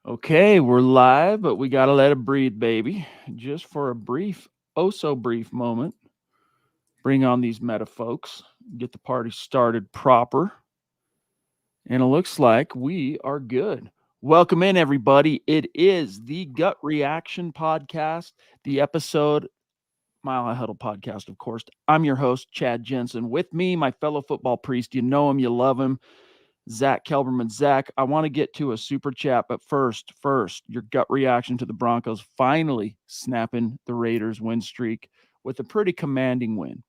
Okay, we're live, but we got to let it breathe, baby. Just for a brief, oh so brief moment, bring on these meta folks, get the party started proper. And it looks like we are good. Welcome in, everybody. It is the Gut Reaction Podcast, the episode Mile High Huddle podcast, of course. I'm your host, Chad Jensen. With me, my fellow football priest. You know him, you love him. Zack Kelberman. Zack, I want to get to a super chat, but first, your gut reaction to the Broncos finally snapping the Raiders' win streak with a pretty commanding win.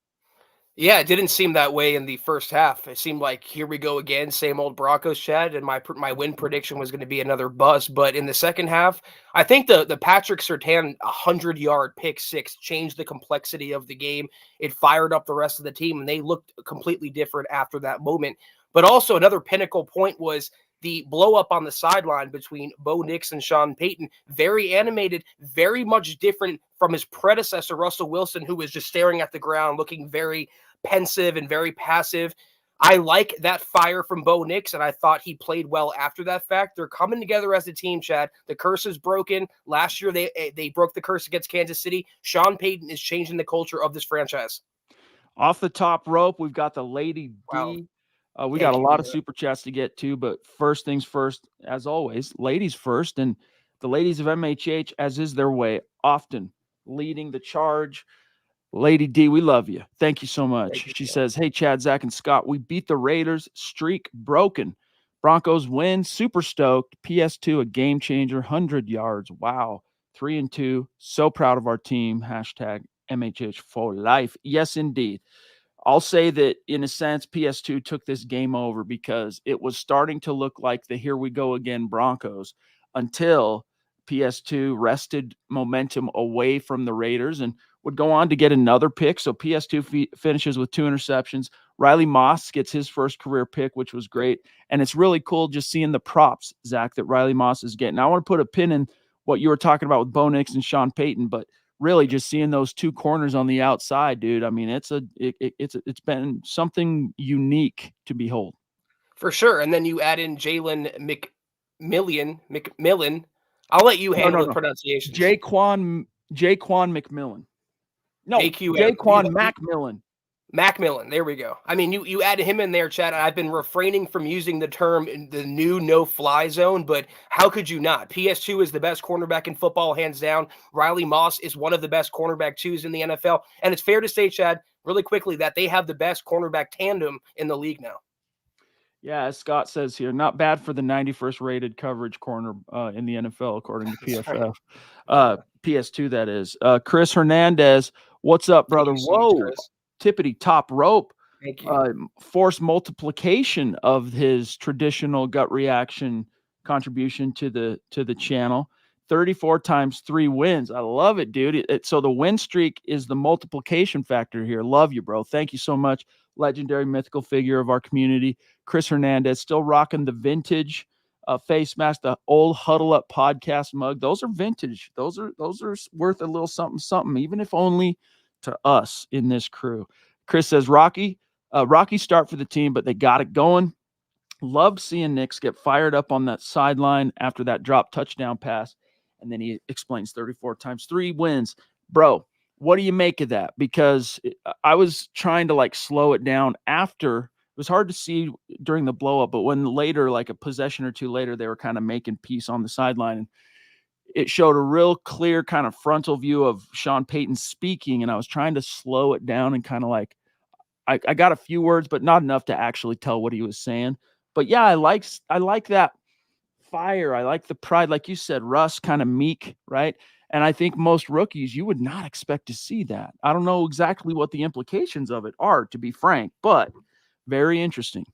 Yeah, it didn't seem that way in the first half. It seemed like here we go again, same old Broncos, Chad, and my win prediction was going to be another bust. But in the second half, I think the Patrick Surtain 100-yard pick six changed the complexity of the game. It fired up the rest of the team, and they looked completely different after that moment. But also another pinnacle point was the blow up on the sideline between Bo Nix and Sean Payton. Very animated, very much different from his predecessor, Russell Wilson, who was just staring at the ground, looking very pensive and very passive. I like that fire from Bo Nix, and I thought he played well after that fact. They're coming together as a team, Chad. The curse is broken. Last year, they broke the curse against Kansas City. Sean Payton is changing the culture of this franchise. Off the top rope, we've got the Lady Wow. D. We got Thank a you. lot of super chats to get to, but first things first, as always, ladies first. And the ladies of MHH, as is their way, often leading the charge. Lady D, we love you. Thank you so much. She says, hey, Chad, Zach, and Scott, we beat the Raiders. Streak broken. Broncos win. Super stoked. PS2, a game changer. 100 yards. Wow. 3-2. So proud of our team. Hashtag MHH for life. Yes, indeed. I'll say that in a sense, PS2 took this game over because it was starting to look like the here we go again Broncos until PS2 wrested momentum away from the Raiders and would go on to get another pick. So PS2 finishes with 2 interceptions. Riley Moss gets his first career pick, which was great. And it's really cool just seeing the props, Zach, that Riley Moss is getting. Now, I want to put a pin in what you were talking about with Bo Nix and Sean Payton, but really just seeing those two corners on the outside, dude. I mean, it's been something unique to behold. For sure. And then you add in Jalen McMillan. I'll let you handle the No. pronunciations. Jaquan McMillan. No, JQM. Jaquan Macmillan. Macmillan, there we go. I mean, you add him in there, Chad. I've been refraining from using the term the new no-fly zone, but how could you not? PS2 is the best cornerback in football, hands down. Riley Moss is one of the best cornerback twos in the NFL. And it's fair to say, Chad, really quickly, that they have the best cornerback tandem in the league now. Yeah, as Scott says here, not bad for the 91st rated coverage corner in the NFL, according to PFF. PS2, that is. Chris Hernandez, what's up, brother? Whoa, tippity top rope. Thank you. Force multiplication of his traditional gut reaction contribution to the channel. 34 times 3 wins. I love it, dude. So the win streak is the multiplication factor here. Love you, bro. Thank you so much. Legendary mythical figure of our community. Chris Hernandez still rocking the vintage face mask, the old Huddle Up podcast mug. Those are vintage. Those are worth a little something, even if only to us in this crew. Chris says, Rocky start for the team, but they got it going. Loved seeing Nix get fired up on that sideline after that drop touchdown pass. And then he explains 34 times 3 wins. Bro, what do you make of that? Because I was trying to slow it down after. It was hard to see during the blow up, but when later, like a possession or two later, they were kind of making peace on the sideline. And it showed a real clear kind of frontal view of Sean Payton speaking. And I was trying to slow it down and kind of I got a few words, but not enough to actually tell what he was saying. But yeah, I like that fire. I like the pride. Like you said, Russ kind of meek, right? And I think most rookies, you would not expect to see that. I don't know exactly what the implications of it are, to be frank, but very interesting.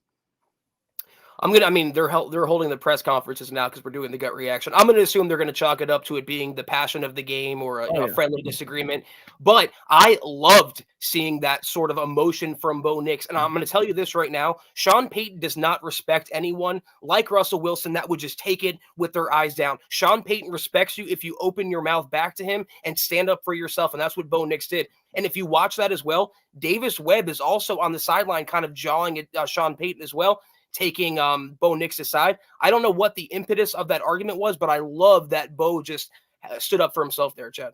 They're holding the press conferences now because we're doing the gut reaction. I'm gonna assume they're gonna chalk it up to it being the passion of the game or a friendly disagreement. But I loved seeing that sort of emotion from Bo Nix, and I'm gonna tell you this right now: Sean Payton does not respect anyone like Russell Wilson that would just take it with their eyes down. Sean Payton respects you if you open your mouth back to him and stand up for yourself, and that's what Bo Nix did. And if you watch that as well, Davis Webb is also on the sideline, kind of jawing at Sean Payton as well. taking Bo Nix aside. I don't know what the impetus of that argument was, but I love that Bo just stood up for himself there, Chad.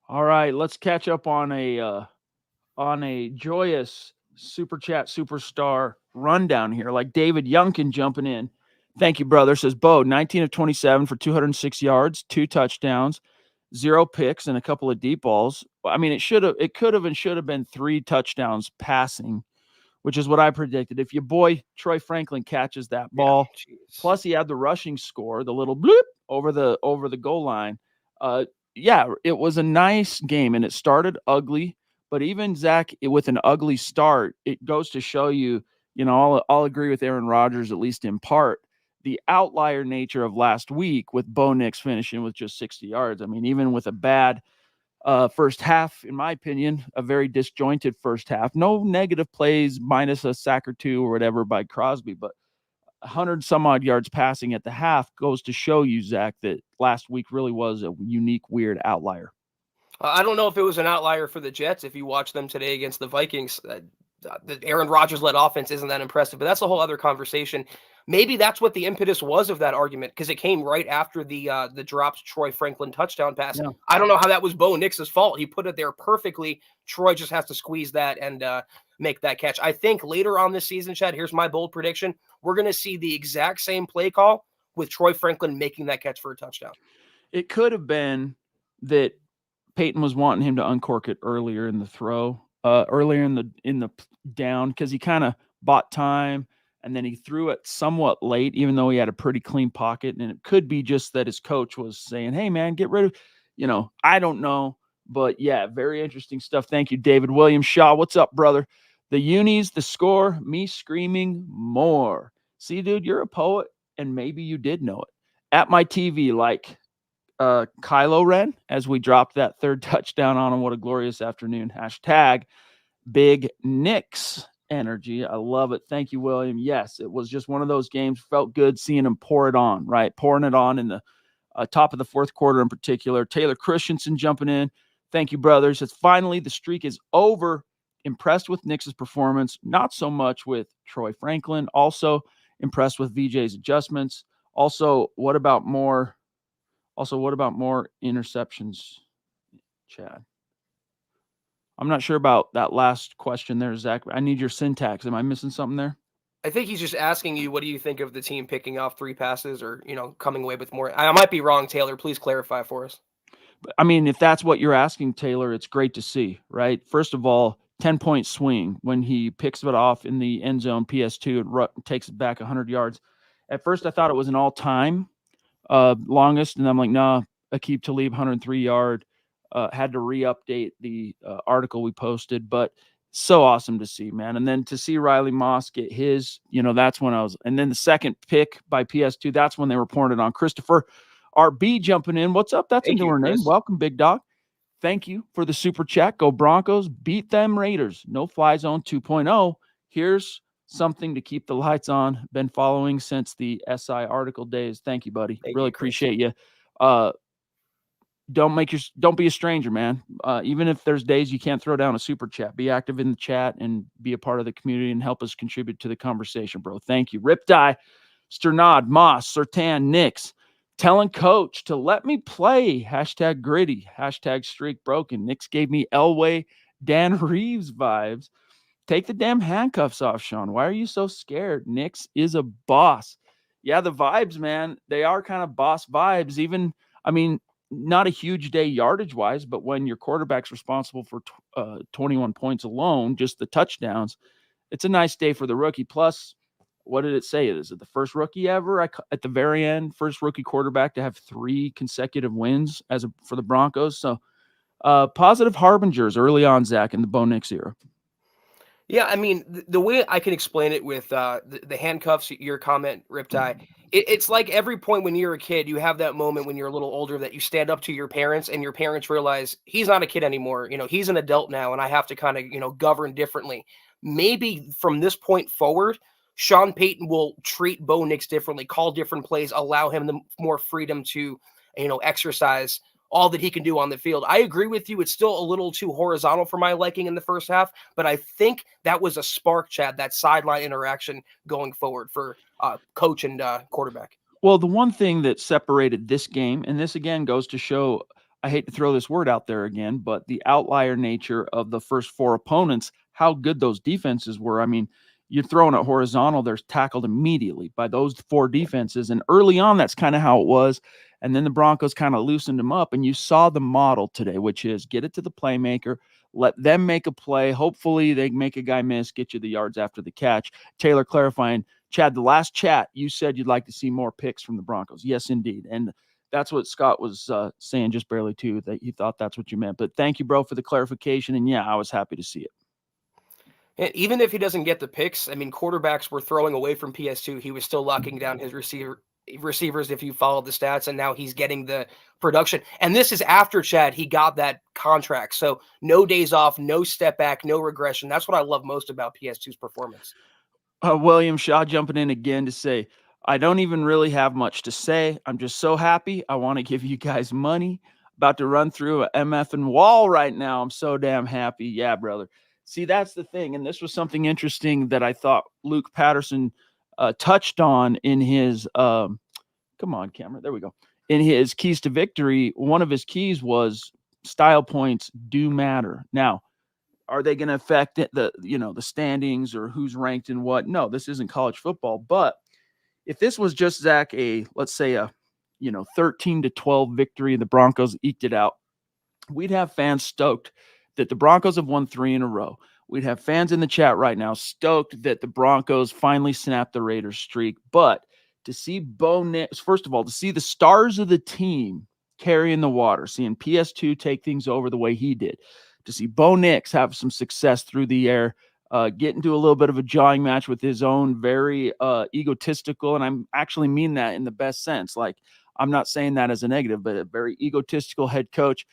All right, let's catch up on a joyous super chat superstar rundown here. Like David Youngkin jumping in. Thank you, brother. Says Bo, 19 of 27 for 206 yards, 2 touchdowns, 0 picks, and a couple of deep balls. I mean, it could have and should have been 3 touchdowns passing, which is what I predicted. If your boy Troy Franklin catches that ball, plus he had the rushing score, the little bloop over the goal line. Yeah, it was a nice game, and it started ugly. But even Zach, with an ugly start, it goes to show you, I'll agree with Aaron Rodgers, at least in part, the outlier nature of last week with Bo Nix finishing with just 60 yards. I mean, even with a bad first half, in my opinion, a very disjointed first half. No negative plays, minus a sack or 2 or whatever by Crosby, but 100 some odd yards passing at the half goes to show you, Zach, that last week really was a unique, weird outlier. I don't know if it was an outlier for the Jets. If you watch them today against the Vikings, the Aaron Rodgers-led offense isn't that impressive, but that's a whole other conversation. Maybe that's what the impetus was of that argument, because it came right after the dropped Troy Franklin touchdown pass. Yeah. I don't know how that was Bo Nix's fault. He put it there perfectly. Troy just has to squeeze that and make that catch. I think later on this season, Chad, here's my bold prediction. We're going to see the exact same play call with Troy Franklin making that catch for a touchdown. It could have been that Payton was wanting him to uncork it earlier in the throw, earlier in the down, because he kind of bought time, and then he threw it somewhat late, even though he had a pretty clean pocket. And it could be just that his coach was saying, hey, man, get rid of, I don't know. But, yeah, very interesting stuff. Thank you, David William Shaw. What's up, brother? The unis, the score, me screaming more. See, dude, you're a poet, and maybe you did know it. At my TV, like Kylo Ren, as we dropped that 3rd touchdown on him. What a glorious afternoon. Hashtag Big Nix energy. I love it. Thank you, William. Yes, it was just one of those games. Felt good seeing him pour it on, right? Pouring it on in the top of the 4th quarter in particular. Taylor Christensen jumping in. Thank you, brothers. It's finally the streak is over. Impressed with Nix's performance. Not so much with Troy Franklin. Also impressed with VJ's adjustments. Also, what about more interceptions, Chad? I'm not sure about that last question there, Zach. I need your syntax. Am I missing something there? I think he's just asking you, what do you think of the team picking off 3 passes or, coming away with more? I might be wrong, Taylor. Please clarify for us. I mean, if that's what you're asking, Taylor, it's great to see, right? First of all, 10-point swing when he picks it off in the end zone, PS2, and takes it back 100 yards. At first, I thought it was an all-time longest, and I'm like, nah, Aqib Talib, 103-yard. Had to re-update the article we posted, but so awesome to see, man. And then to see Riley Moss get his, that's when and then the second pick by PS2, that's when they reported on Christopher RB jumping in. What's up? That's a newer name. Welcome, big dog. Thank you for the super chat. Go Broncos. Beat them Raiders. No Fly Zone 2.0. Here's something to keep the lights on. Been following since the SI article days. Thank you, buddy. Really appreciate you. Don't be a stranger, man. Even if there's days you can't throw down a super chat, be active in the chat and be a part of the community and help us contribute to the conversation, bro. Thank you. Riptide, Sternad, Moss, Sertan, Nix, telling coach to let me play. Hashtag gritty. Hashtag streak broken. Nix gave me Elway, Dan Reeves vibes. Take the damn handcuffs off, Sean. Why are you so scared? Nix is a boss. Yeah, the vibes, man. They are kind of boss vibes. Even, not a huge day yardage-wise, but when your quarterback's responsible for 21 points alone, just the touchdowns, it's a nice day for the rookie. Plus, what did it say? Is it the first rookie ever at the very end, first rookie quarterback to have 3 consecutive wins for the Broncos? So positive harbingers early on, Zach, in the Bo Nix era. Yeah, the way I can explain it with the handcuffs, your comment, Riptide, it's like every point when you're a kid, you have that moment when you're a little older that you stand up to your parents and your parents realize he's not a kid anymore. He's an adult now and I have to kind of, govern differently. Maybe from this point forward, Sean Payton will treat Bo Nix differently, call different plays, allow him the more freedom to, exercise all that he can do on the field. I agree with you. It's still a little too horizontal for my liking in the first half, but I think that was a spark, Chad, that sideline interaction going forward for coach and quarterback. Well, the one thing that separated this game, and this again goes to show, I hate to throw this word out there again, but the outlier nature of the first four opponents, how good those defenses were. I mean, you're throwing it horizontal, they're tackled immediately by those four defenses. And early on, that's kind of how it was. And then the Broncos kind of loosened them up. And you saw the model today, which is get it to the playmaker, let them make a play. Hopefully, they make a guy miss, get you the yards after the catch. Taylor clarifying, Chad, the last chat, you said you'd like to see more picks from the Broncos. Yes, indeed. And that's what Scott was saying just barely, too, that he thought that's what you meant. But thank you, bro, for the clarification. And, yeah, I was happy to see it. And even if he doesn't get the picks, I mean, quarterbacks were throwing away from PS2. He was still locking down his receivers if you follow the stats, and now he's getting the production. And this is after, Chad, he got that contract. So no days off, no step back, no regression. That's what I love most about PS2's performance. William Shaw jumping in again to say, I don't even really have much to say. I'm just so happy. I want to give you guys money. About to run through a MF wall right now. I'm so damn happy. Yeah, brother. See, that's the thing. And this was something interesting that I thought Luke Patterson touched on in his, come on, camera. There we go. In his keys to victory, one of his keys was style points do matter. Now, are they going to affect the standings or who's ranked in what? No, this isn't college football. But if this was just, Zach, let's say a 13-12 victory and the Broncos eked it out, we'd have fans stoked that the Broncos have won 3 in a row. We'd have fans in the chat right now stoked that the Broncos finally snapped the Raiders streak. But to see Bo Nix, first of all, to see the stars of the team carrying the water, seeing PS2 take things over the way he did, to see Bo Nix have some success through the air, get into a little bit of a jawing match with his own very egotistical, and I'm actually mean that in the best sense. Like, I'm not saying that as a negative, but a very egotistical head coach.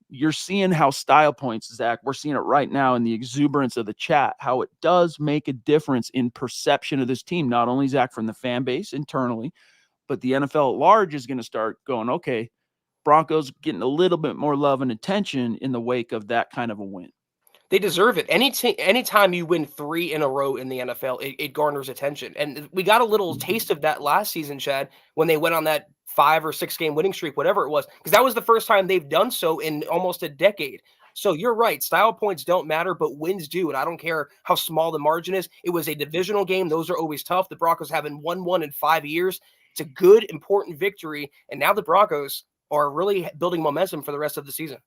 You're seeing how style points, Zach, we're seeing it right now in the exuberance of the chat, how it does make a difference in perception of this team. Not only, Zach, from the fan base internally, but the NFL at large is going to start going, okay, Broncos getting a little bit more love and attention in the wake of that kind of a win. They deserve it. Anytime you win 3 in a row in the NFL, it garners attention. And we got a little taste of that last season, Chad, when they went on that 5 or 6 game winning streak, whatever it was, because that was the first time they've done so in almost a decade. So you're right. Style points don't matter, but wins do. And I don't care how small the margin is. It was a divisional game. Those are always tough. The Broncos haven't won one in 5 years. It's a good, important victory. And now the Broncos are really building momentum for the rest of the season.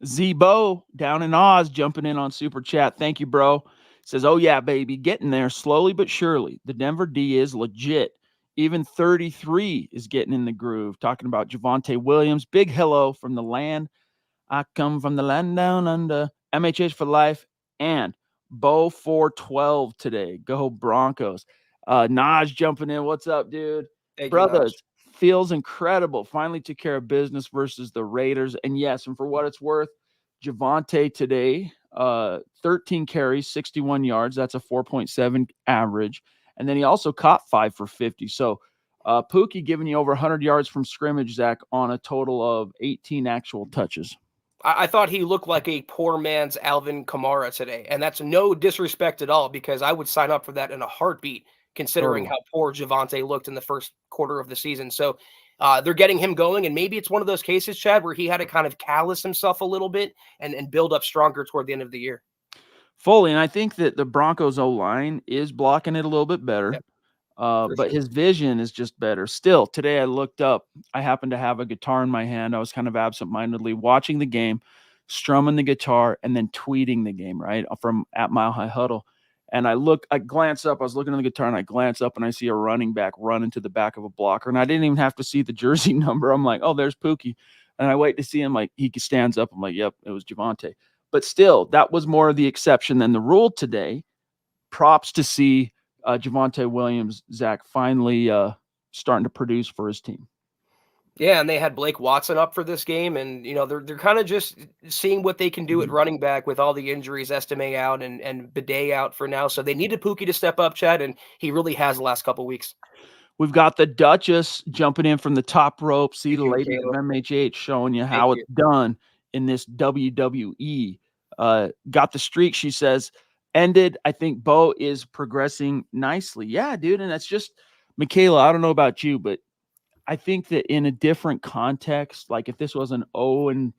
Z-Bo down in Oz jumping in on Super Chat. Thank you, bro. Says, oh, yeah, baby, getting there slowly but surely. The Denver D is legit. Even 33 is getting in the groove. Talking about Javonte Williams. Big hello from the land. I come from the land down under. MHH for life. And Bo 412 today. Go Broncos. Naj jumping in. What's up, dude? Thank Brothers. Feels incredible. Finally took care of business versus the Raiders. And yes, and for what it's worth, Javonte today, 13 carries, 61 yards. That's a 4.7 average. And then he also caught 5 for 50. So Pookie giving you over 100 yards from scrimmage, Zach, on a total of 18 actual touches. I thought he looked like a poor man's Alvin Kamara today. And that's no disrespect at all, because I would sign up for that in a heartbeat, considering how poor Javonte looked in the first quarter of the season. So they're getting him going, and maybe it's one of those cases, Chad, where he had to kind of callous himself a little bit and build up stronger toward the end of the year. Fully, and I think that the Broncos O-line is blocking it a little bit better, but his vision is just better. Still, today I looked up. I happened to have a guitar in my hand. I was kind of absentmindedly watching the game, strumming the guitar, and then tweeting the game, right, from at Mile High Huddle. And I glance up, I was looking at the guitar, and I glance up, and I see a running back run into the back of a blocker. And I didn't even have to see the jersey number. I'm like, oh, there's Pookie. And I wait to see him, like, he stands up. I'm like, yep, it was Javonte. But still, that was more of the exception than the rule today. Props to see Javonte Williams, Zach, finally starting to produce for his team. Yeah, and they had Blake Watson up for this game, and they're kind of just seeing what they can do at running back with all the injuries, Estime out and Bidet out for now. So they needed Pookie to step up, Chad, and he really has the last couple weeks. We've got the Duchess jumping in from the top rope. See the you, ladies of Michaela. MHH showing you Thank how you. it's done in this WWE. Got the streak, she says, ended. I think Bo is progressing nicely. Yeah, dude. And that's just, Michaela, I don't know about you, but I think that in a different context, like if this was an 0-4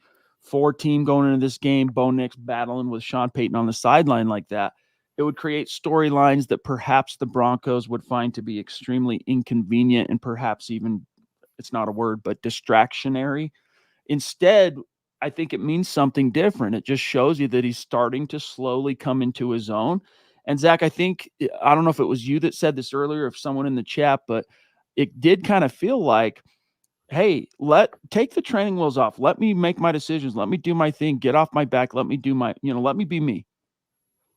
team going into this game, Bo Nix battling with Sean Payton on the sideline like that, it would create storylines that perhaps the Broncos would find to be extremely inconvenient and perhaps even, it's not a word, but distractionary. Instead, I think it means something different. It just shows you that he's starting to slowly come into his own. And Zach, I think, I don't know if it was you that said this earlier, if someone in the chat, but it did kind of feel like, hey, take the training wheels off. Let me make my decisions. Let me do my thing. Get off my back. Let me do my, let me be me.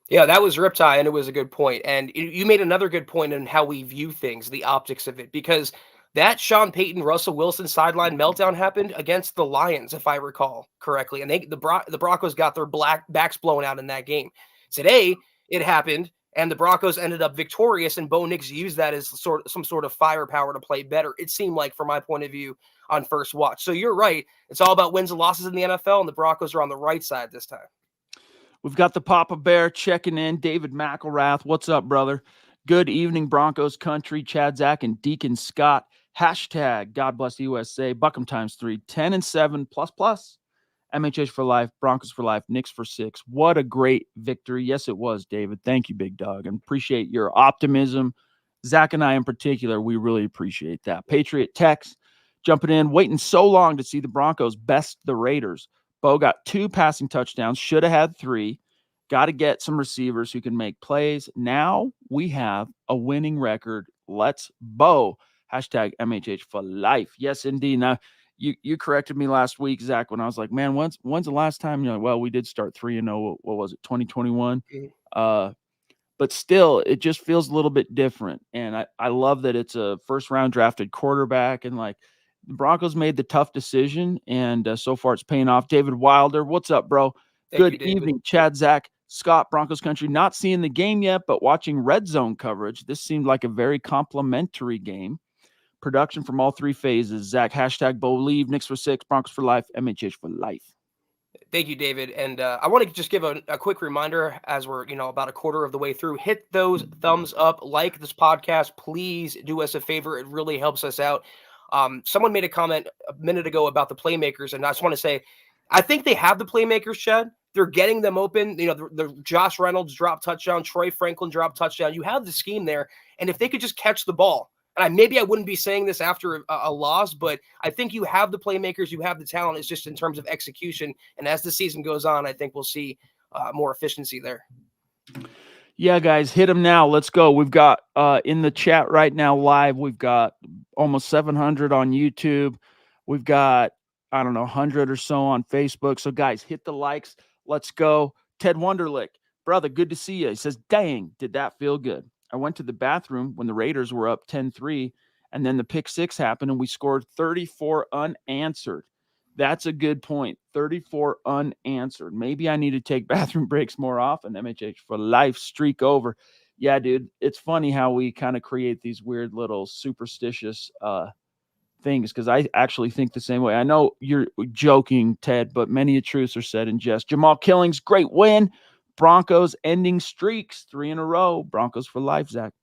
Yeah, that was Riptide, and it was a good point. And you made another good point in how we view things, the optics of it, because that Sean Payton, Russell Wilson sideline meltdown happened against the Lions, if I recall correctly, and the Broncos got their backs blown out in that game. Today, it happened, and the Broncos ended up victorious, and Bo Nix used that as some sort of firepower to play better. It seemed like, from my point of view, on first watch. So you're right; it's all about wins and losses in the NFL, and the Broncos are on the right side this time. We've got the Papa Bear checking in. David McElrath. What's up, brother? Good evening, Broncos country. Chad, Zach, and Deacon Scott. Hashtag God bless the USA. Buckham times 3. 10-7 plus. MHH for life. Broncos for life. Knicks for 6. What a great victory. Yes, it was, David. Thank you, big dog. And appreciate your optimism. Zach and I in particular, we really appreciate that. Patriot Tex jumping in, waiting so long to see the Broncos best the Raiders. Bo got 2 passing touchdowns, should have had 3. Got to get some receivers who can make plays. Now we have a winning record. Let's Bo. Hashtag MHH for life. Yes, indeed. Now, you corrected me last week, Zach, when I was like, man, when's the last time? Well, we did start 3-0. What was it, 2021? But still, it just feels a little bit different. And I love that it's a first-round drafted quarterback. And, like, the Broncos made the tough decision, and so far it's paying off. David Wilder, what's up, bro? Good evening, Chad, Zach, Scott, Broncos country. Not seeing the game yet, but watching Red Zone coverage. This seemed like a very complimentary game. Production from all 3 phases. Zach, hashtag believe, Knicks for 6, Broncos for life, MHH for life. Thank you, David. And I want to just give a quick reminder as we're, about a quarter of the way through. Hit those thumbs up, like this podcast. Please do us a favor. It really helps us out. Someone made a comment a minute ago about the playmakers, and I just want to say, I think they have the playmakers, Chad. They're getting them open. The Josh Reynolds drop touchdown, Troy Franklin drop touchdown. You have the scheme there, and if they could just catch the ball, and maybe I wouldn't be saying this after a loss, but I think you have the playmakers, you have the talent. It's just in terms of execution. And as the season goes on, I think we'll see more efficiency there. Yeah, guys, hit them now. Let's go. We've got in the chat right now live, we've got almost 700 on YouTube. We've got, I don't know, 100 or so on Facebook. So, guys, hit the likes. Let's go. Ted Wonderlick, brother, good to see you. He says, dang, did that feel good? I went to the bathroom when the Raiders were up 10-3, and then the pick 6 happened, and we scored 34 unanswered. That's a good point. 34 unanswered. Maybe I need to take bathroom breaks more often. MHH for life. Streak over. Yeah, dude. It's funny how we kind of create these weird little superstitious things, because I actually think the same way. I know you're joking, Ted, but many a truths are said in jest. Jamal Killings, great win. Broncos ending streaks 3 in a row. Broncos for life, Zach.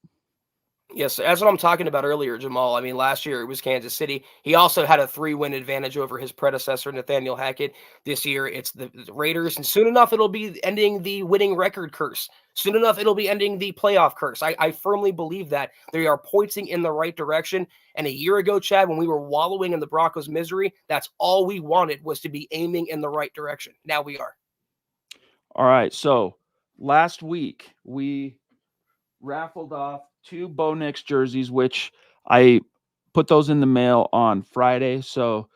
Yes, that's what I'm talking about earlier, Jamal. I mean, last year it was Kansas City. He also had a 3-win advantage over his predecessor, Nathaniel Hackett. This year it's the Raiders, and soon enough it'll be ending the winning record curse. Soon enough it'll be ending the playoff curse. I firmly believe that they are pointing in the right direction. And a year ago, Chad, when we were wallowing in the Broncos' misery, that's all we wanted, was to be aiming in the right direction. Now we are. All right, so last week we raffled off 2 Bo Nix jerseys, which I put those in the mail on Friday. So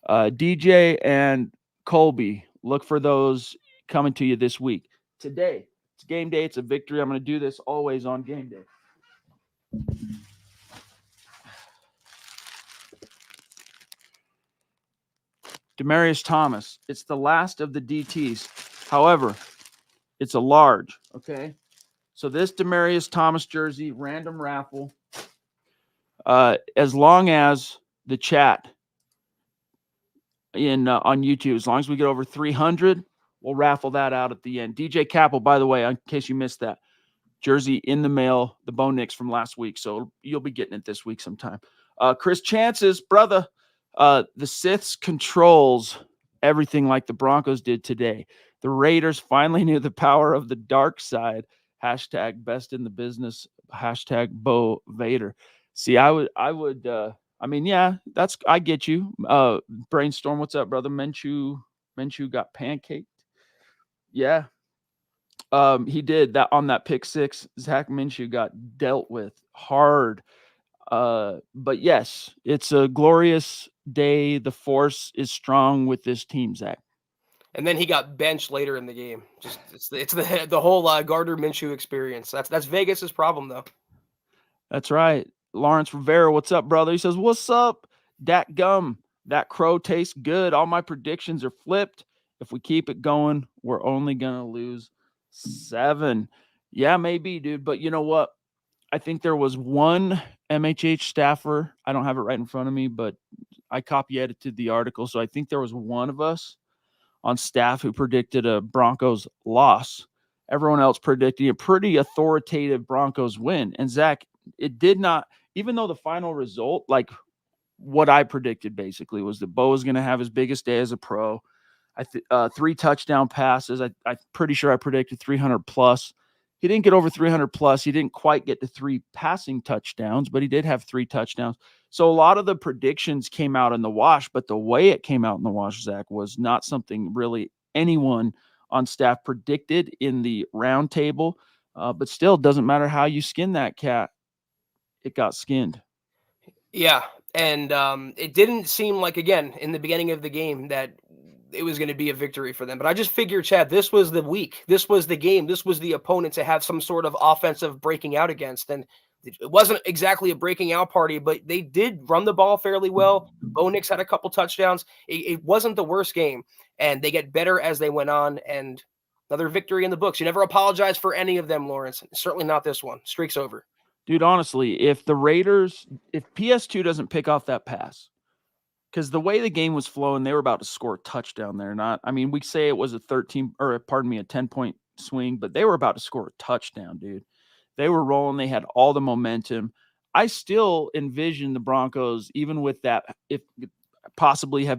DJ and Colby, look for those coming to you this week. Today, it's game day. It's a victory. I'm going to do this always on game day. Demaryius Thomas. It's the last of the DTs. However, it's a large, okay? So this Demaryius Thomas jersey, random raffle. As long as the chat on YouTube, as long as we get over 300, we'll raffle that out at the end. DJ Capel, by the way, in case you missed that, jersey in the mail, the Bo Nix from last week. So you'll be getting it this week sometime. Chris Chances, brother, the Siths controls everything like the Broncos did today. The Raiders finally knew the power of the dark side. Hashtag best in the business. Hashtag Bo Vader. See, I mean, yeah, I get you. Brainstorm, what's up, brother? Minshew got pancaked. Yeah. He did that on that pick six. Zach Minshew got dealt with hard. But yes, it's a glorious day. The force is strong with this team, Zach. And then he got benched later in the game. Just it's the whole Gardner Minshew experience. That's Vegas's problem, though. That's right. Lawrence Rivera, what's up, brother? He says, "What's up, Dat Gum? That crow tastes good. All my predictions are flipped. If we keep it going, we're only gonna lose 7." Yeah, maybe, dude. But you know what? I think there was one MHH staffer. I don't have it right in front of me, but I copy edited the article. So I think there was one of us on staff who predicted a Broncos loss. Everyone else predicted a pretty authoritative Broncos win. And Zach, it did not, even though the final result, like what I predicted basically was that Bo was going to have his biggest day as a pro. 3 touchdown passes. I'm pretty sure I predicted 300 plus. He didn't get over 300 plus. He didn't quite get to 3 passing touchdowns, but he did have 3 touchdowns. So a lot of the predictions came out in the wash, but the way it came out in the wash, Zach, was not something really anyone on staff predicted in the round table. But still, it doesn't matter how you skin that cat. It got skinned. Yeah, and it didn't seem like, again, in the beginning of the game that it was going to be a victory for them. But I just figured, Chad, this was the week. This was the game. This was the opponent to have some sort of offensive breaking out against. And it wasn't exactly a breaking out party, but they did run the ball fairly well. Bo Nix had a couple touchdowns. It wasn't the worst game. And they get better as they went on. And another victory in the books. You never apologize for any of them, Lawrence. Certainly not this one. Streak's over. Dude, honestly, if PS2 doesn't pick off that pass, because the way the game was flowing, they were about to score a touchdown there. We say it was a 10-point swing, but they were about to score a touchdown, dude. They were rolling. They had all the momentum. I still envision the Broncos, even with that, if possibly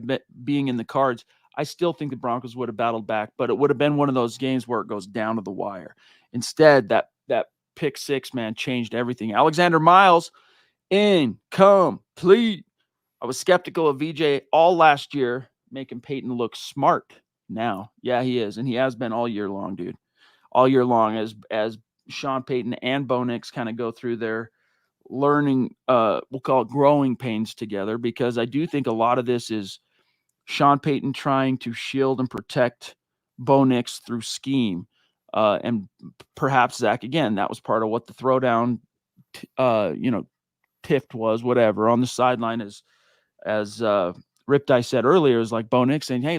being in the cards, I still think the Broncos would have battled back, but it would have been one of those games where it goes down to the wire. Instead, that pick six, man, changed everything. Alexander Miles, incomplete. I was skeptical of VJ all last year, making Payton look smart now. Yeah, he is, and he has been all year long, dude. All year long, as Sean Payton and Bo Nix kind of go through their learning, we'll call it growing pains together, because I do think a lot of this is Sean Payton trying to shield and protect Bo Nix through scheme. And perhaps, Zach, again, that was part of what the throwdown, tift was, whatever, on the sideline, as Riptide said earlier, is like Bo Nix saying, "Hey,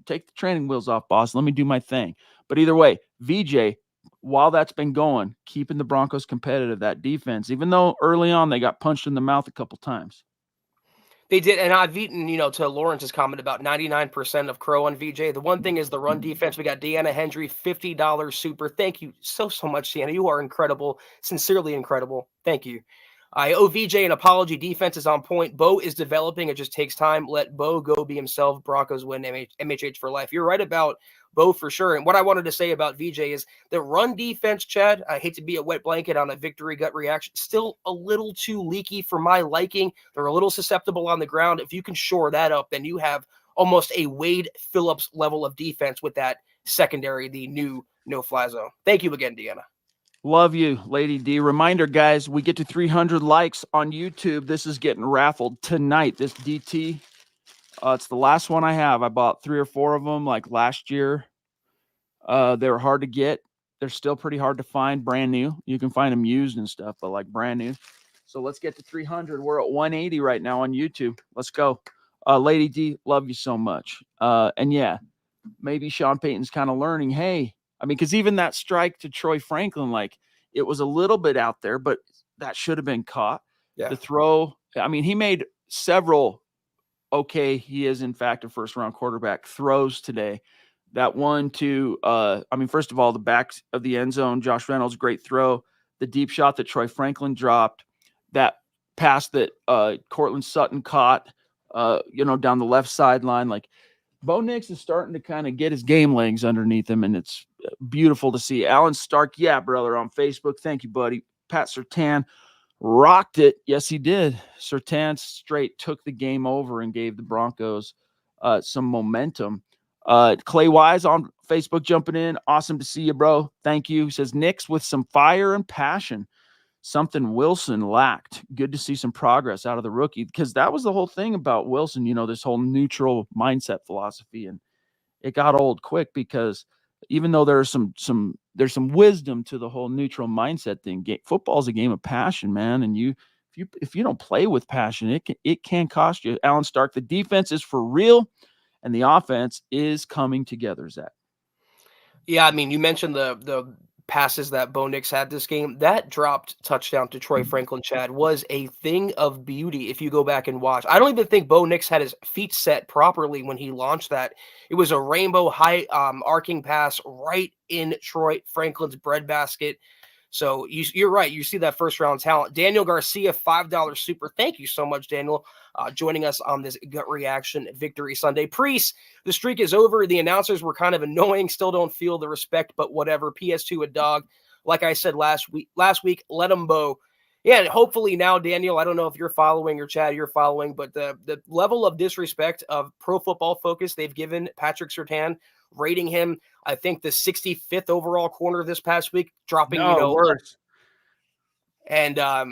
take the training wheels off, boss. Let me do my thing." But either way, VJ, while that's been going, keeping the Broncos competitive, that defense, even though early on they got punched in the mouth a couple times. They did, and I've eaten, to Lawrence's comment about 99% of crow on VJ. The one thing is the run defense. We got Deanna Hendry, $50 super. Thank you so much, Deanna. You are incredible, sincerely incredible. Thank you. I owe VJ an apology. Defense is on point. Bo is developing. It just takes time. Let Bo go be himself. Broncos win MHH for life. You're right about Bo for sure. And what I wanted to say about VJ is the run defense, Chad, I hate to be a wet blanket on a victory gut reaction, still a little too leaky for my liking. They're a little susceptible on the ground. If you can shore that up, then you have almost a Wade Phillips level of defense with that secondary, the new no-fly zone. Thank you again, Deanna. Love you, Lady D. Reminder, guys, we get to 300 likes on YouTube. This is getting raffled tonight. This DT, it's the last one I have. I bought 3 or 4 of them like last year. They were hard to get. They're still pretty hard to find, brand new. You can find them used and stuff, but like brand new. So let's get to 300. We're at 180 right now on YouTube. Let's go. Lady D, love you so much. And yeah, maybe Sean Payton's kind of learning, hey, because even that strike to Troy Franklin, like, it was a little bit out there, but that should have been caught. The throw, I mean, he made several, okay, he is in fact a first-round quarterback, throws today. That one to, I mean, first of all, the back of the end zone, Josh Reynolds, great throw. The deep shot that Troy Franklin dropped, that pass that Cortland Sutton caught, down the left sideline. Like, Bo Nix is starting to kind of get his game legs underneath him, and it's beautiful to see. Alan Stark, yeah, brother, on Facebook. Thank you, buddy. Pat Surtain rocked it. Yes, he did. Surtain straight took the game over and gave the Broncos some momentum. Clay Wise on Facebook jumping in. Awesome to see you, bro. Thank you. He says, Nix with some fire and passion. Something Wilson lacked. Good to see some progress out of the rookie, because that was the whole thing about Wilson, this whole neutral mindset philosophy. And it got old quick, because even though there's some wisdom to the whole neutral mindset thing, football is a game of passion, man. And if you don't play with passion, it can cost you. Alan Stark, the defense is for real, and the offense is coming together, Zach. Yeah, I mean, you mentioned the passes that Bo Nix had this game. That dropped touchdown to Troy Franklin, Chad, was a thing of beauty if you go back and watch. I don't even think Bo Nix had his feet set properly when he launched that. It was a rainbow high arcing pass right in Troy Franklin's breadbasket. So you're right. You see that first-round talent. Daniel Garcia, $5 super. Thank you so much, Daniel, joining us on this Gut Reaction Victory Sunday. Priest, the streak is over. The announcers were kind of annoying. Still don't feel the respect, but whatever. PS2 a dog. Like I said last week, let them Bo. Yeah, and hopefully now, Daniel, I don't know if you're following or Chad, you're following, but the level of disrespect of Pro Football Focus they've given Patrick Surtain, rating him, I think, the 65th overall corner this past week, dropping, worse. And I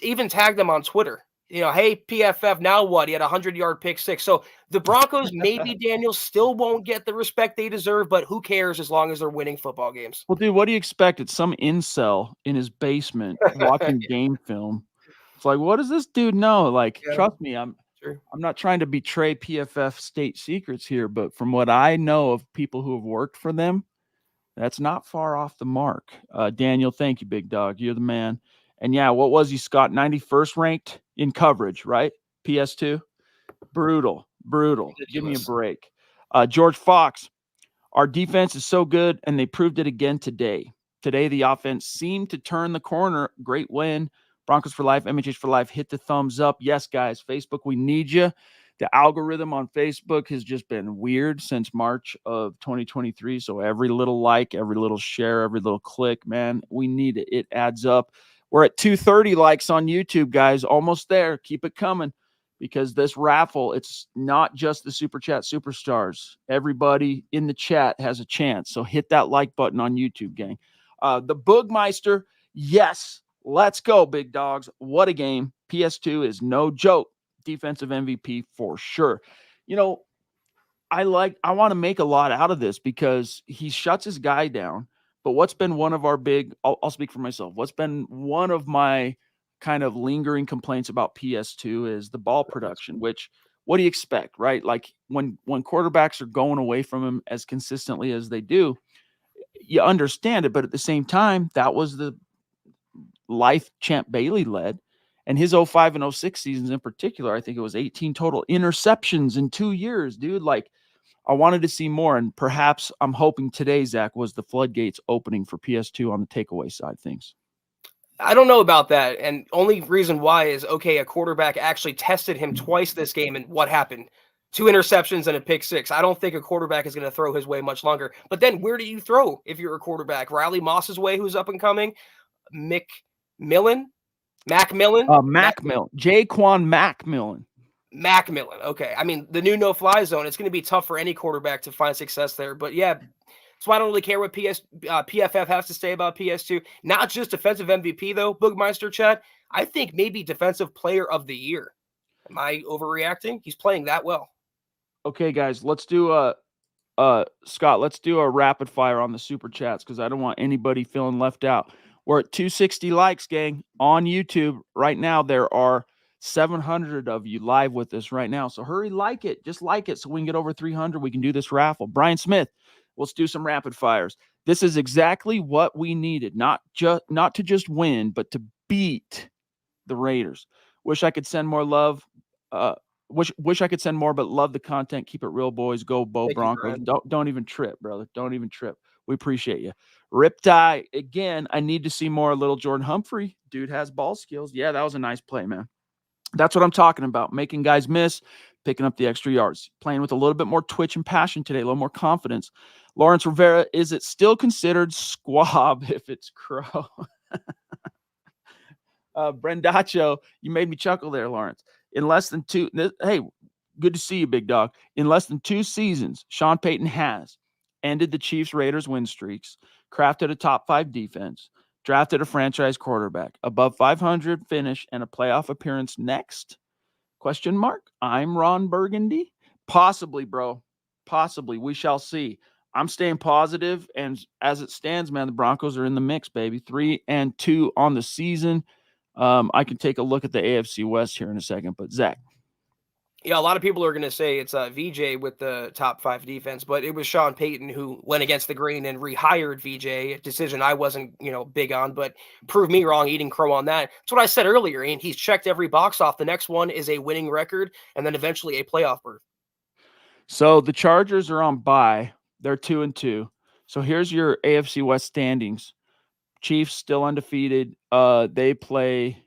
even tagged him on Twitter. Hey, PFF, now what? He had a 100-yard pick six. So the Broncos, maybe, Daniel, still won't get the respect they deserve, but who cares as long as they're winning football games? Well, dude, what do you expect? It's some incel in his basement watching game film. It's like, what does this dude know? Like, trust me, I'm not trying to betray PFF state secrets here, but from what I know of people who have worked for them, that's not far off the mark. Daniel, thank you, big dog. You're the man. And yeah, what was he, Scott? 91st ranked in coverage, right? PS2. Brutal. Ridiculous. Give me a break. George Fox, our defense is so good, and they proved it again today. Today, the offense seemed to turn the corner. Great win. Broncos for life, MHH for life. Hit the thumbs up. Yes, guys, Facebook, we need you. The algorithm on Facebook has just been weird since March of 2023. So every little like, every little share, every little click, man, we need it. It adds up. We're at 230 likes on YouTube, guys. Almost there. Keep it coming, because this raffle, it's not just the Super Chat superstars. Everybody in the chat has a chance. So hit that like button on YouTube, gang. The Boogmeister, yes. Let's go, big dogs. What a game. PS2 is no joke. Defensive MVP for sure. I want to make a lot out of this, because he shuts his guy down. But what's been one of our big, I'll speak for myself. What's been one of my kind of lingering complaints about PS2 is the ball production, which, what do you expect, right? Like when quarterbacks are going away from him as consistently as they do, you understand it. But at the same time, that was the life Champ Bailey led. And his 05 and 06 seasons in particular, I think it was 18 total interceptions in 2 years, dude. Like, I wanted to see more. And perhaps I'm hoping today, Zach, was the floodgates opening for PS2 on the takeaway side things. I don't know about that. And only reason why is, okay, a quarterback actually tested him twice this game, and what happened? 2 interceptions and a pick six. I don't think a quarterback is going to throw his way much longer. But then where do you throw if you're a quarterback? Riley Moss's way, who's up and coming? Mac Millen. Jaquan Macmillan. Macmillan. Okay. I mean, the new no-fly zone, it's going to be tough for any quarterback to find success there. But yeah, so I don't really care what PFF has to say about PS2. Not just defensive MVP, though, Boogmeister, Chad. I think maybe defensive player of the year. Am I overreacting? He's playing that well. Okay, guys, let's do Scott, let's do a rapid fire on the super chats, because I don't want anybody feeling left out. We're at 260 likes, gang, on YouTube right now. There are 700 of you live with us right now. So hurry, like it. Just like it so we can get over 300. We can do this raffle. Brian Smith, let's do some rapid fires. This is exactly what we needed. Not to just win, but to beat the Raiders. Wish I could send more love. Wish I could send more, but love the content. Keep it real, boys. Go Bo Thank you, Broncos. Brian. Don't even trip, brother. Don't even trip. We appreciate you. Riptide again. I need to see more little Jordan Humphrey. Dude has ball skills. Yeah, that was a nice play, man. That's what I'm talking about. Making guys miss, picking up the extra yards, playing with a little bit more twitch and passion today, a little more confidence. Lawrence Rivera, is it still considered squab if it's crow? Brendacho, you made me chuckle there, Lawrence. In less than two, hey, good to see you, big dog. In less than 2 seasons, Sean Payton has ended the Chiefs Raiders win streaks, crafted a top 5 defense, drafted a franchise quarterback, above 500 finish, and a playoff appearance next? Question mark. I'm Ron Burgundy. Possibly, bro. Possibly. We shall see. I'm staying positive, and as it stands, man, the Broncos are in the mix, baby. 3-2 on the season. I can take a look at the AFC West here in a second, but Zach. Yeah, a lot of people are going to say it's VJ with the top 5 defense, but it was Sean Payton who went against the grain and rehired VJ, a decision I wasn't, big on, but proved me wrong eating crow on that. That's what I said earlier, and he's checked every box off. The next one is a winning record and then eventually a playoff berth. So the Chargers are on bye. They're 2-2. So here's your AFC West standings. Chiefs still undefeated. They play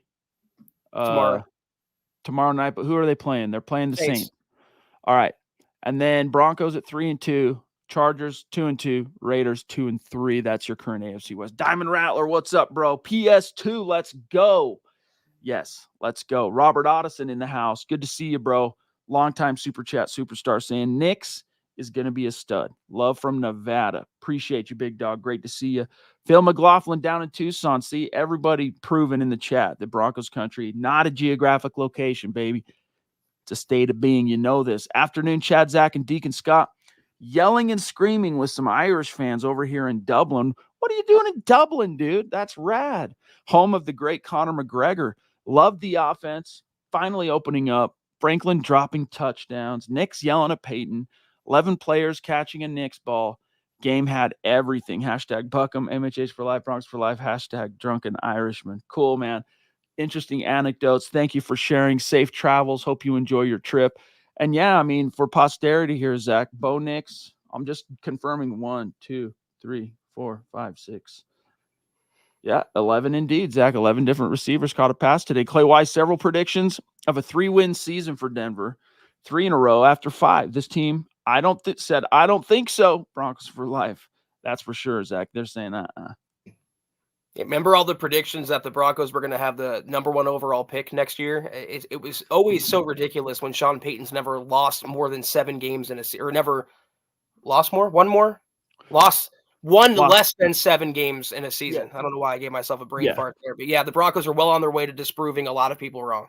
tomorrow night, but who are they playing? They're playing the Saints. All right. And then Broncos at 3-2, Chargers 2-2, Raiders 2-3. That's your current AFC West. Diamond Rattler, what's up, bro? PS2, let's go. Yes, let's go. Robert Otteson in the house. Good to see you, bro. Longtime Super Chat superstar saying Nix is going to be a stud. Love from Nevada. Appreciate you, big dog. Great to see you. Phil McLaughlin down in Tucson. See, everybody proven in the chat that Broncos country, not a geographic location, baby. It's a state of being. You know this. Afternoon, Chad, Zach, and Deacon Scott yelling and screaming with some Irish fans over here in Dublin. What are you doing in Dublin, dude? That's rad. Home of the great Conor McGregor. Love the offense. Finally opening up. Franklin dropping touchdowns. Nix yelling at Payton. 11 players catching a Nix ball. Game had everything. Hashtag Buckham, MHH for life, Bronx for life. Hashtag Drunken Irishman. Cool, man. Interesting anecdotes. Thank you for sharing. Safe travels. Hope you enjoy your trip. And yeah, I mean, for posterity here, Zach, Bo Nix, I'm just confirming 1, 2, 3, 4, 5, 6. Yeah, 11 indeed, Zach. 11 different receivers caught a pass today. Clay Wise, several predictions of a 3-win season for Denver. 3 in a row after 5. This team, I don't think so. Broncos for life. That's for sure, Zach. They're saying Remember all the predictions that the Broncos were going to have the number 1 overall pick next year? It was always so ridiculous when Sean Payton's never lost more than 7 games in a season, or never lost more, lost less than 7 games in a season. Yeah. I don't know why I gave myself a brain fart there, but yeah, the Broncos are well on their way to disproving a lot of people wrong.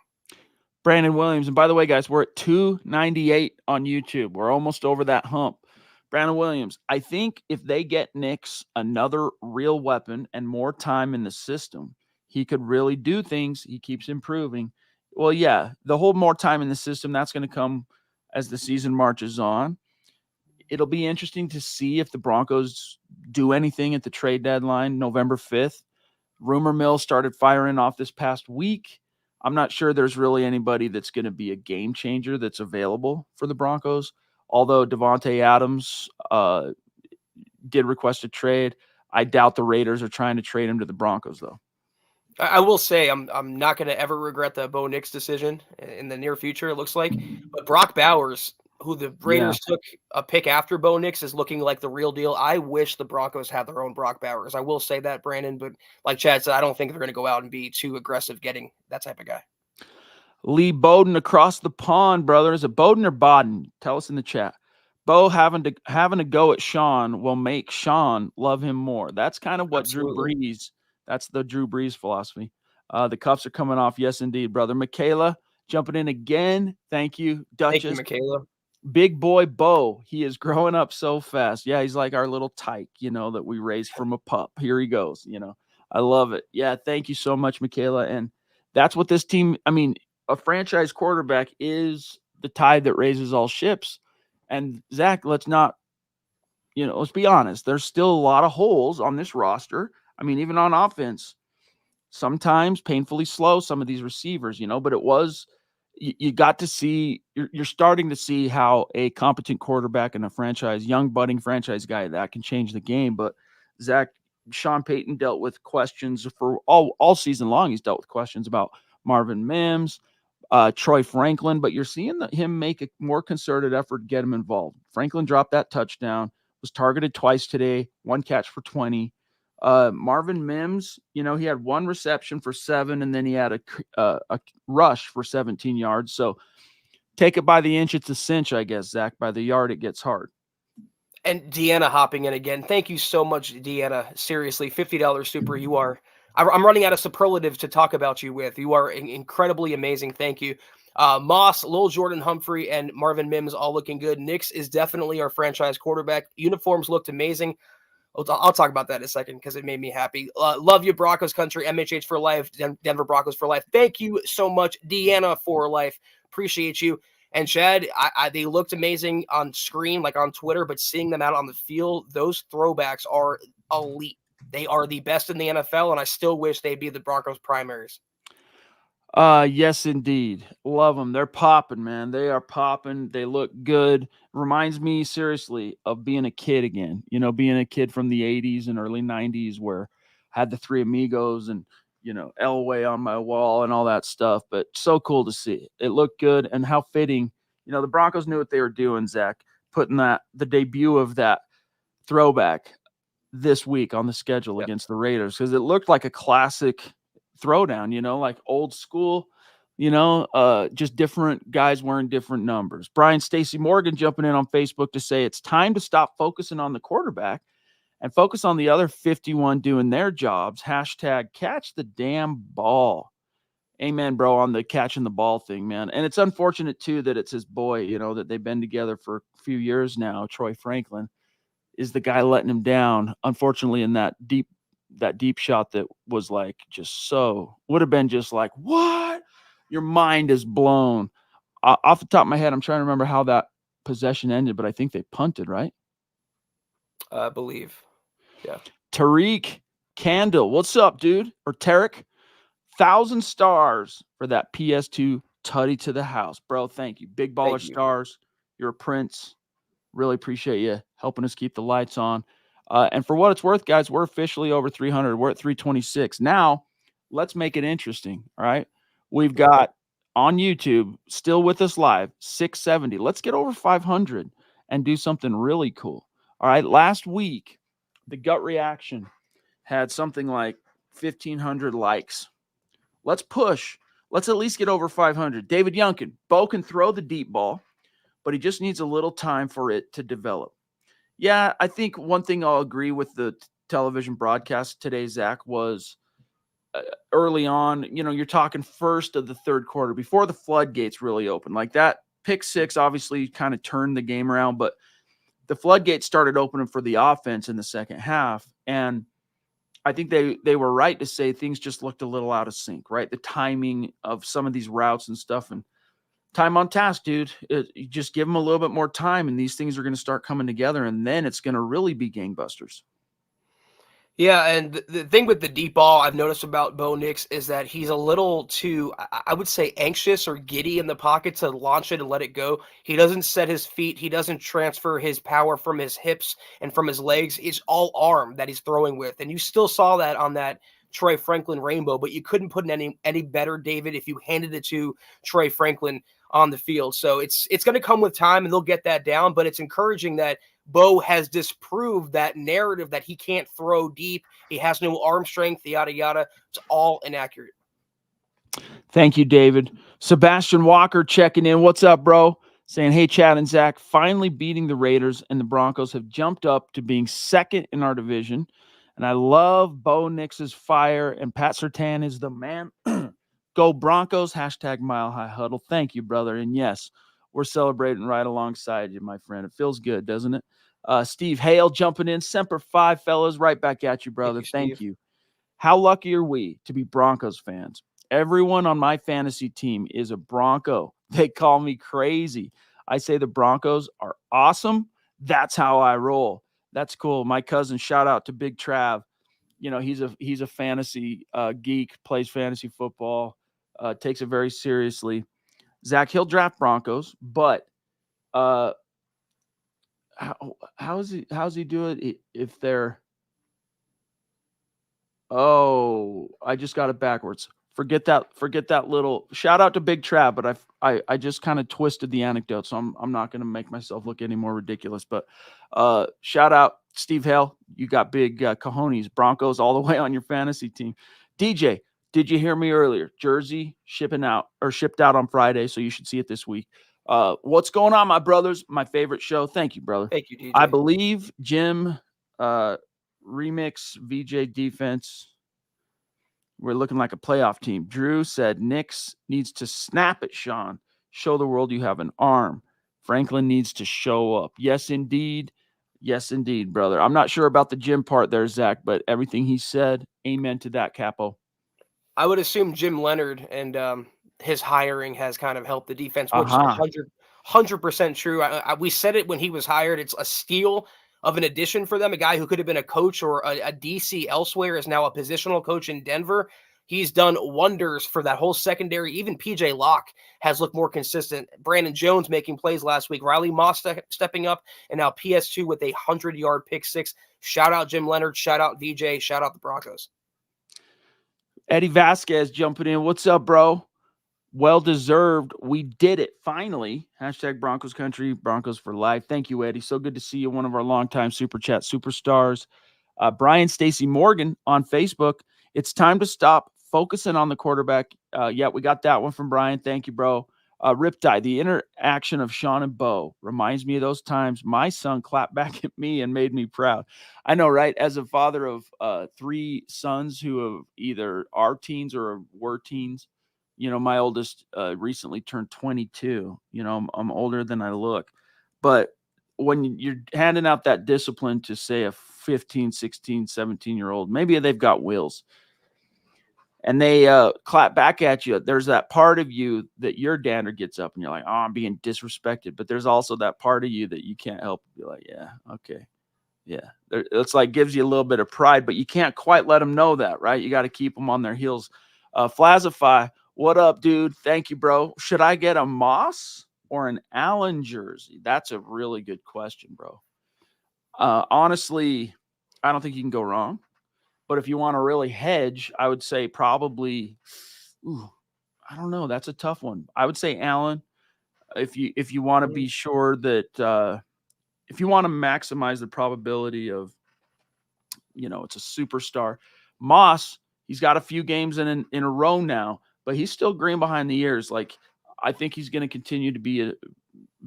Brandon Williams, and by the way, guys, we're at 298 on YouTube. We're almost over that hump. Brandon Williams, I think if they get Nix another real weapon and more time in the system, he could really do things. He keeps improving. Well, yeah, the whole more time in the system, that's going to come as the season marches on. It'll be interesting to see if the Broncos do anything at the trade deadline, November 5th. Rumor mill started firing off this past week. I'm not sure there's really anybody that's going to be a game changer that's available for the Broncos. Although Devontae Adams did request a trade, I doubt the Raiders are trying to trade him to the Broncos, though. I will say I'm not going to ever regret the Bo Nix decision in the near future, it looks like. But Brock Bowers, who the Raiders took a pick after Bo Nix, is looking like the real deal. I wish the Broncos had their own Brock Bowers. I will say that, Brandon. But like Chad said, I don't think they're going to go out and be too aggressive getting that type of guy. Lee Bowden across the pond, brother. Is it Bowden or Bodden? Tell us in the chat. Bo having to go at Sean will make Sean love him more. That's kind of what Absolutely. Drew Brees. That's the Drew Brees philosophy. The cuffs are coming off. Yes, indeed, brother. Michaela jumping in again. Thank you, Duchess. Thank you, Michaela. Big boy Bo. He is growing up so fast. Yeah, he's like our little tyke, that we raised from a pup. Here he goes. I love it. Yeah, thank you so much, Michaela. And that's what this team, a franchise quarterback is the tide that raises all ships. And Zach, let's be honest. There's still a lot of holes on this roster. Even on offense, sometimes painfully slow, some of these receivers, but it was, you got to see, you're starting to see how a competent quarterback and a young budding franchise guy that can change the game. But Sean Payton dealt with questions for all season long. He's dealt with questions about Marvin Mims, Troy Franklin, but you're seeing him make a more concerted effort to get him involved. Franklin dropped that touchdown, was targeted twice today, 1 catch for 20. Marvin Mims, he had 1 reception for 7, and then he had a rush for 17 yards. So take it by the inch, it's a cinch, I guess, Zach. By the yard, it gets hard. And Deanna hopping in again. Thank you so much, Deanna. Seriously, $50 super. You are. I'm running out of superlatives to talk about you with. You are incredibly amazing. Thank you. Moss, Lil Jordan Humphrey, and Marvin Mims all looking good. Nix is definitely our franchise quarterback. Uniforms looked amazing. I'll talk about that in a second because it made me happy. Love you, Broncos country. MHH for life. Denver Broncos for life. Thank you so much, Deanna for life. Appreciate you. And Chad, they looked amazing on screen, like on Twitter, but seeing them out on the field, those throwbacks are elite. They are the best in the NFL, and I still wish they'd be the Broncos primaries. Yes, indeed. Love them. They're popping, man. They are popping. They look good. Reminds me seriously of being a kid again, being a kid from the 80s and early 90s where I had the Three Amigos and, Elway on my wall and all that stuff. But so cool to see. It looked good, and how fitting. The Broncos knew what they were doing, Zach, putting the debut of that throwback this week on the schedule against the Raiders, because it looked like a classic throwdown, like old school, just different guys wearing different numbers. Brian Stacy Morgan jumping in on Facebook to say it's time to stop focusing on the quarterback and focus on the other 51 doing their jobs. Hashtag catch the damn ball. Amen, bro, on the catching the ball thing, man. And it's unfortunate too that it's his boy, that they've been together for a few years now. Troy Franklin is the guy letting him down, unfortunately, in that deep shot that was like just would have been just like, what? Your mind is blown. Off the top of my head, I'm trying to remember how that possession ended, but I think they punted, right? I believe. Yeah. Tariq Candle, what's up, dude? Or Tarek, 1,000 stars for that PS2 tutty to the house, bro. Thank you. Big baller stars. You're a prince. Really appreciate you helping us keep the lights on. And for what it's worth, guys, we're officially over 300. We're at 326. Now, let's make it interesting, all right? We've got on YouTube, still with us live, 670. Let's get over 500 and do something really cool. All right, last week, the gut reaction had something like 1,500 likes. Let's push. Let's at least get over 500. David Youngkin, Bo can throw the deep ball, but he just needs a little time for it to develop. Yeah, I think one thing I'll agree with the television broadcast today, Zach, was early on, you're talking first of the third quarter, before the floodgates really open. Like that pick six obviously kind of turned the game around, but the floodgates started opening for the offense in the second half. And I think they were right to say things just looked a little out of sync, right? The timing of some of these routes and stuff, and time on task, dude. You just give them a little bit more time, and these things are going to start coming together, and then it's going to really be gangbusters. Yeah, and the thing with the deep ball I've noticed about Bo Nix is that he's a little too, I would say, anxious or giddy in the pocket to launch it and let it go. He doesn't set his feet. He doesn't transfer his power from his hips and from his legs. It's all arm that he's throwing with. And you still saw that on that Troy Franklin rainbow, but you couldn't put in any better, David, if you handed it to Troy Franklin on the field. So it's going to come with time, and they'll get that down. But it's encouraging that Bo has disproved that narrative that he can't throw deep. He has no arm strength, yada, yada. It's all inaccurate. Thank you, David. Sebastian Walker checking in. What's up, bro? Saying, hey, Chad and Zach, finally beating the Raiders, and the Broncos have jumped up to being second in our division. And I love Bo Nix's fire, and Pat Surtain is the man. Go Broncos, hashtag Mile High Huddle. Thank you, brother. And yes, we're celebrating right alongside you, my friend. It feels good, doesn't it? Steve Hale jumping in. Semper Fi, fellas. Right back at you, brother. Thank you. How lucky are we to be Broncos fans? Everyone on my fantasy team is a Bronco. They call me crazy. I say the Broncos are awesome. That's how I roll. That's cool. My cousin, shout out to Big Trav. he's a fantasy geek, plays fantasy football, takes it very seriously. Zach, he'll draft Broncos, but how's he do it if they're? Oh, I just got it backwards. Forget that little shout out to Big Trav, but I just kind of twisted the anecdote, so I'm not going to make myself look any more ridiculous. But shout out Steve Hale, you got big cojones, Broncos all the way on your fantasy team. DJ, did you hear me earlier? Jersey shipped out on Friday, so you should see it this week. What's going on, my brothers? My favorite show. Thank you, brother. Thank you, DJ. I believe Jim Remix VJ defense. We're looking like a playoff team. Drew said Nix needs to snap it, Sean. Show the world you have an arm. Franklin needs to show up. Yes, indeed. Yes, indeed, brother. I'm not sure about the gym part there, Zach, but everything he said, amen to that, Capo. I would assume Jim Leonard and his hiring has kind of helped the defense, which is 100% true. We said it when he was hired. It's a steal of an addition for them. A guy who could have been a coach or a DC elsewhere is now a positional coach in Denver. He's done wonders for that whole secondary. Even PJ Locke has looked more consistent. Brandon Jones making plays last week. Riley Moss stepping up. And now PS2 with a 100-yard pick six. Shout out Jim Leonard. Shout out VJ. Shout out the Broncos. Eddie Vasquez jumping in. What's up, bro? Well-deserved. We did it. Finally. Hashtag Broncos country. Broncos for life. Thank you, Eddie. So good to see you. One of our longtime Super Chat superstars. Brian Stacy Morgan on Facebook. It's time to stop focusing on the quarterback. Yeah, we got that one from Brian. Thank you, bro. Riptide, the interaction of Sean and Bo reminds me of those times my son clapped back at me and made me proud. I know, right? As a father of 3 sons who have either are teens or were teens, my oldest recently turned 22. I'm older than I look. But when you're handing out that discipline to, say, a 15, 16, 17-year-old, maybe they've got wheels, and they clap back at you, there's that part of you that your dander gets up and you're like, oh, I'm being disrespected. But there's also that part of you that you can't help but be like, yeah, okay. Yeah. It's like gives you a little bit of pride, but you can't quite let them know that, right? You got to keep them on their heels. Flazify, what up, dude? Thank you, bro. Should I get a Moss or an Allen jersey? That's a really good question, bro. Honestly, I don't think you can go wrong. But if you want to really hedge, I would say probably, I don't know. That's a tough one. I would say Allen. If you want to be sure that if you want to maximize the probability of, it's a superstar. Moss, he's got a few games in a row now, but he's still green behind the ears. Like, I think he's going to continue to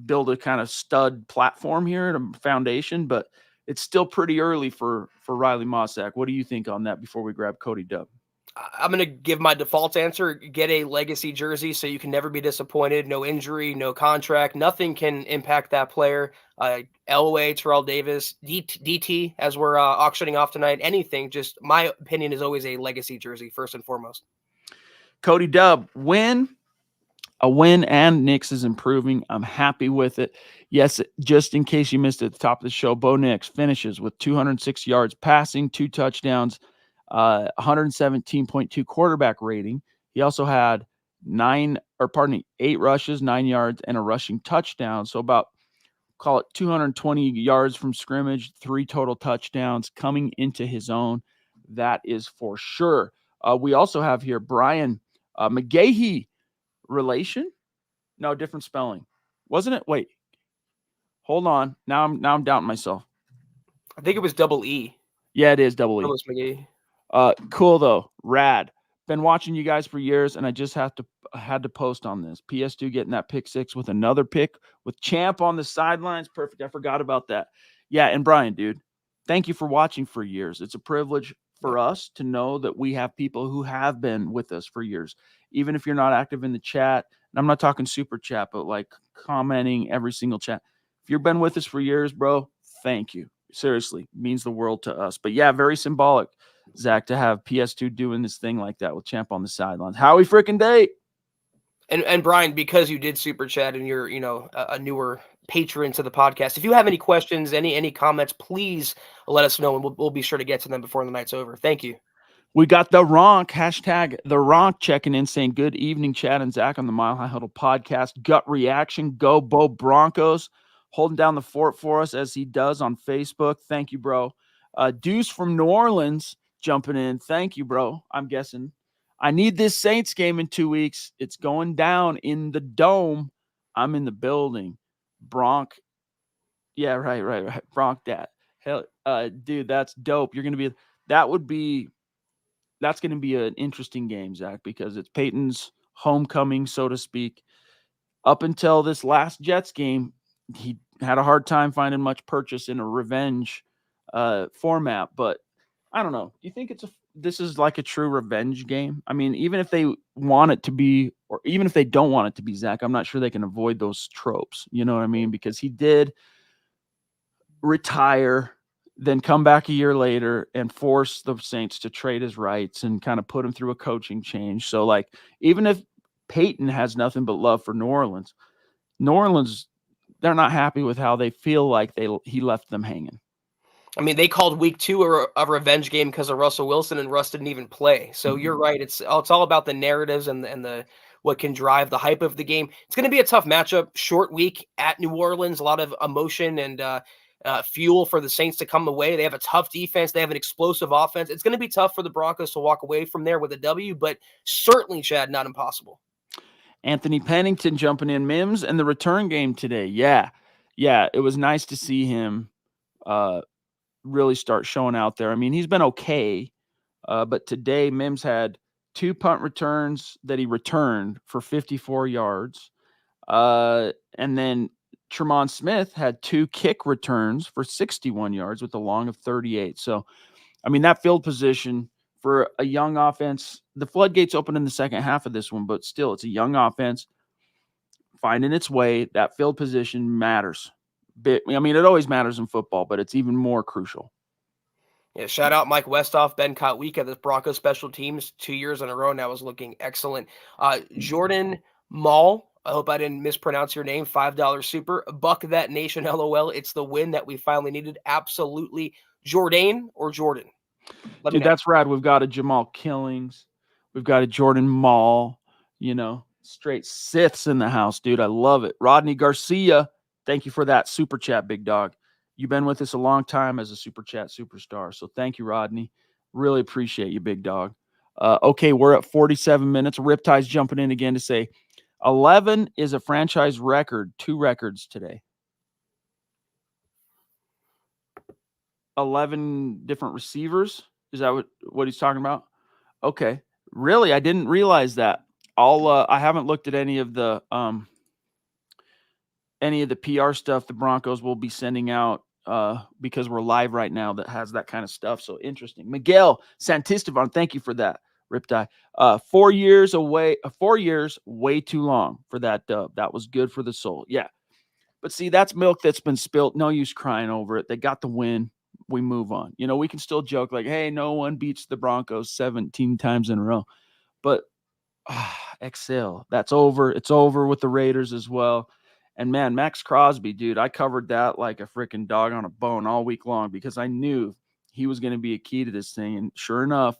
build a kind of stud platform here, a foundation, but it's still pretty early for Riley Mossack. What do you think on that before we grab Cody Dub? I'm going to give my default answer. Get a legacy jersey so you can never be disappointed. No injury, no contract. Nothing can impact that player. Elway, Terrell Davis, DT, as we're auctioning off tonight. Anything. Just my opinion is always a legacy jersey, first and foremost. Cody Dub, a win, and Nix is improving. I'm happy with it. Yes, just in case you missed it at the top of the show, Bo Nix finishes with 206 yards passing, 2 touchdowns, 117.2 quarterback rating. He also had 8 rushes, 9 yards, and a rushing touchdown. So about, call it 220 yards from scrimmage, 3 total touchdowns coming into his own. That is for sure. We also have here Brian McGahee. Relation? No, different spelling. Wasn't it? Wait. Hold on. Now I'm doubting myself. I think it was double E. Yeah, it is double E. Thomas McGee. Cool though. Rad. Been watching you guys for years, and I just had to post on this. PS2 getting that pick 6 with another pick with Champ on the sidelines. Perfect. I forgot about that. Yeah, and Brian, dude, thank you for watching for years. It's a privilege for us to know that we have people who have been with us for years. Even if you're not active in the chat, and I'm not talking super chat, but like commenting every single chat. If you've been with us for years, bro, thank you. Seriously, means the world to us. But yeah, very symbolic, Zach, to have PS2 doing this thing like that with Champ on the sidelines. Howie freaking Day. And Brian, because you did super chat and you're, a newer patron to the podcast, if you have any questions, any comments, please let us know and we'll be sure to get to them before the night's over. Thank you. We got the Ronk, hashtag the Ronk checking in saying, good evening, Chad and Zach on the Mile High Huddle podcast. Gut reaction, go Bo Broncos. Holding down the fort for us as he does on Facebook. Thank you, bro. Deuce from New Orleans jumping in. Thank you, bro. I'm guessing. I need this Saints game in 2 weeks. It's going down in the Dome. I'm in the building. Bronk. Yeah, right. Bronk that. Hell, dude, that's dope. You're going to be, that's going to be an interesting game, Zach, because it's Peyton's homecoming, so to speak. Up until this last Jets game, he had a hard time finding much purchase in a revenge format. But I don't know. Do you think this is like a true revenge game? I mean, even if they want it to be, or even if they don't want it to be, Zach, I'm not sure they can avoid those tropes. You know what I mean? Because he did retire, then come back a year later and force the Saints to trade his rights and kind of put him through a coaching change. So, like, even if Peyton has nothing but love for New Orleans, they're not happy with how they feel like he left them hanging. I mean, they called week 2 a revenge game because of Russell Wilson, and Russ didn't even play. So you're right. It's all about the narratives and the what can drive the hype of the game. It's going to be a tough matchup, short week at New Orleans, a lot of emotion and fuel for the Saints to come away. They have a tough defense. They have an explosive offense. It's going to be tough for the Broncos to walk away from there with a W, but certainly, Chad, not impossible. Anthony Pennington jumping in, Mims, and the return game today. Yeah, it was nice to see him really start showing out there. I mean, he's been okay, but today Mims had 2 punt returns that he returned for 54 yards. And then Tremont Smith had 2 kick returns for 61 yards with a long of 38. So, I mean, that field position for a young offense, the floodgates open in the second half of this one, but still, it's a young offense finding its way. That field position matters. I mean, it always matters in football, but it's even more crucial. Yeah, shout out Mike Westhoff, Ben Kotwika, the Broncos special teams 2 years in a row now is looking excellent. Jordan Mall, I hope I didn't mispronounce your name, $5 super. Buck that nation, LOL. It's the win that we finally needed. Absolutely. Jordan or Jordan? Dude, that's rad. We've got a Jamal Killings. We've got a Jordan Mall. Straight Siths in the house, dude. I love it. Rodney Garcia, thank you for that super chat, big dog. You've been with us a long time as a super chat superstar. So thank you, Rodney. Really appreciate you, big dog. Okay, we're at 47 minutes. Riptide's jumping in again to say 11 is a franchise record. 2 records today. 11 different receivers. Is that what he's talking about? Okay. Really? I didn't realize that. I haven't looked at any of the PR stuff the Broncos will be sending out because we're live right now that has that kind of stuff. So interesting. Miguel Santisteban, thank you for that. Riptide. 4 years away. 4 years, way too long for that dub. That was good for the soul. Yeah. But see, that's milk that's been spilt. No use crying over it. They got the win. We move on. We can still joke like, hey, no one beats the Broncos 17 times in a row. But exhale. That's over. It's over with the Raiders as well. And man, Max Crosby, dude, I covered that like a freaking dog on a bone all week long because I knew he was going to be a key to this thing. And sure enough,